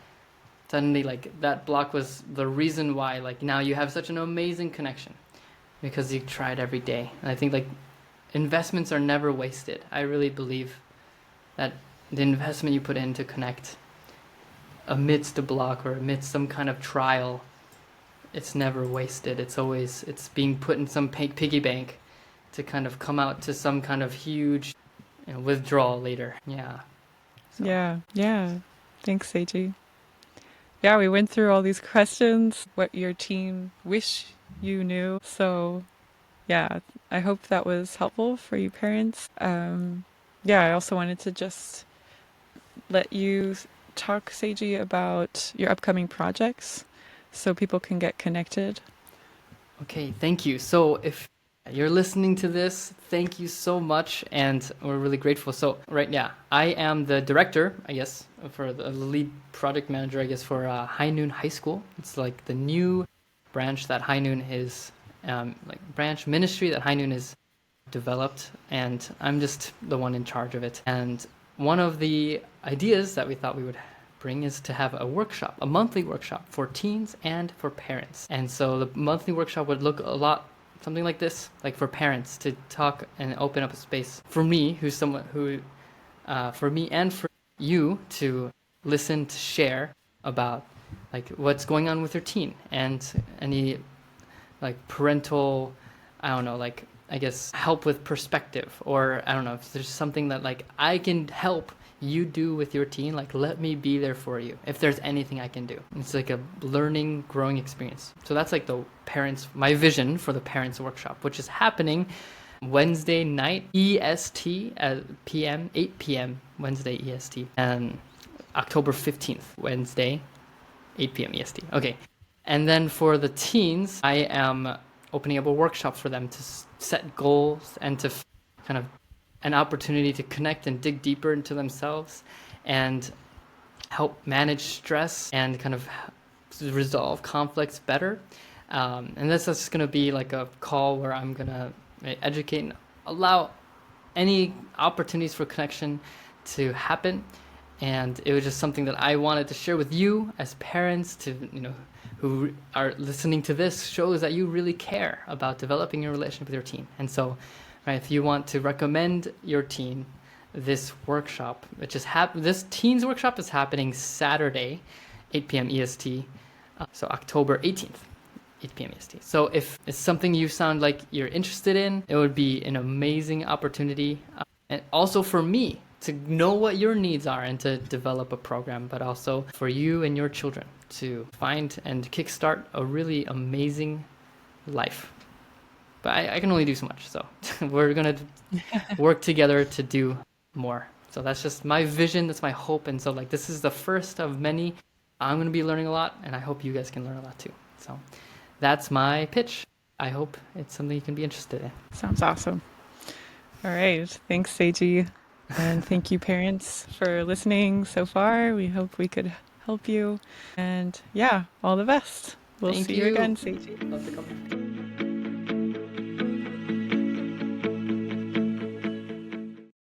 A: suddenly like that block was the reason why like now you have such an amazing connection because you tried every day. And I think like investments are never wasted. I really believe that the investment you put in to connect amidst a block or amidst some kind of trial, it's never wasted. It's being put in some piggy bank to kind of come out to some kind of huge withdrawal later. Yeah. So
B: Yeah. Yeah. Thanks, Seiji. Yeah, we went through all these questions, what your teen wish you knew. So, yeah, I hope that was helpful for you parents. Yeah, I also wanted to just let you talk, Seiji, about your upcoming projects so people can get connected.
A: okay, thank you. So if you're listening to this, thank you so much, and we're really grateful. So right, yeah, I am the director, I guess, for the lead project manager, I guess, for High Noon High School. It's like the new branch that High Noon is, like branch ministry that High Noon is developed, and I'm just the one in charge of it. And one of the ideas that we thought we would bring is to have a workshop, a monthly workshop for teens and for parents. And so the monthly workshop would look a lot something like this, like for parents to talk and open up a space for me, who's someone for me and for you to listen, to share about like what's going on with your teen and any like parental, I don't know, like I guess help with perspective, or I don't know if there's something that like I can help you do with your teen, like let me be there for you if there's anything I can do. It's like a learning, growing experience. So that's like the parents, my vision for the parents workshop, which is happening Wednesday night EST at PM 8 p.m. Wednesday EST, and October 15th Wednesday 8 p.m. EST. Okay. And then for the teens, I am opening up a workshop for them to set goals and to kind of an opportunity to connect and dig deeper into themselves and help manage stress and kind of resolve conflicts better. And this is going to be like a call where I'm going to educate and allow any opportunities for connection to happen. And it was just something that I wanted to share with you as parents to, who are listening to this, shows that you really care about developing your relationship with your teen. And so, right, if you want to recommend your teen this workshop, which is this teens workshop is happening Saturday, 8 p.m. EST, so October 18th. 8 p.m. EST. So if it's something you sound like you're interested in, it would be an amazing opportunity. And also for me to know what your needs are and to develop a program, but also for you and your children to find and kickstart a really amazing life. But I can only do so much. So we're going to work together to do more. So that's just my vision. That's my hope. And so like, this is the first of many. I'm going to be learning a lot, and I hope you guys can learn a lot too. So that's my pitch. I hope it's something you can be interested in.
B: Sounds awesome. All right. Thanks, Seiji. And thank you, parents, for listening so far. We hope we could help you. And yeah, all the best. We'll see you again, Seiji.
A: Love to come.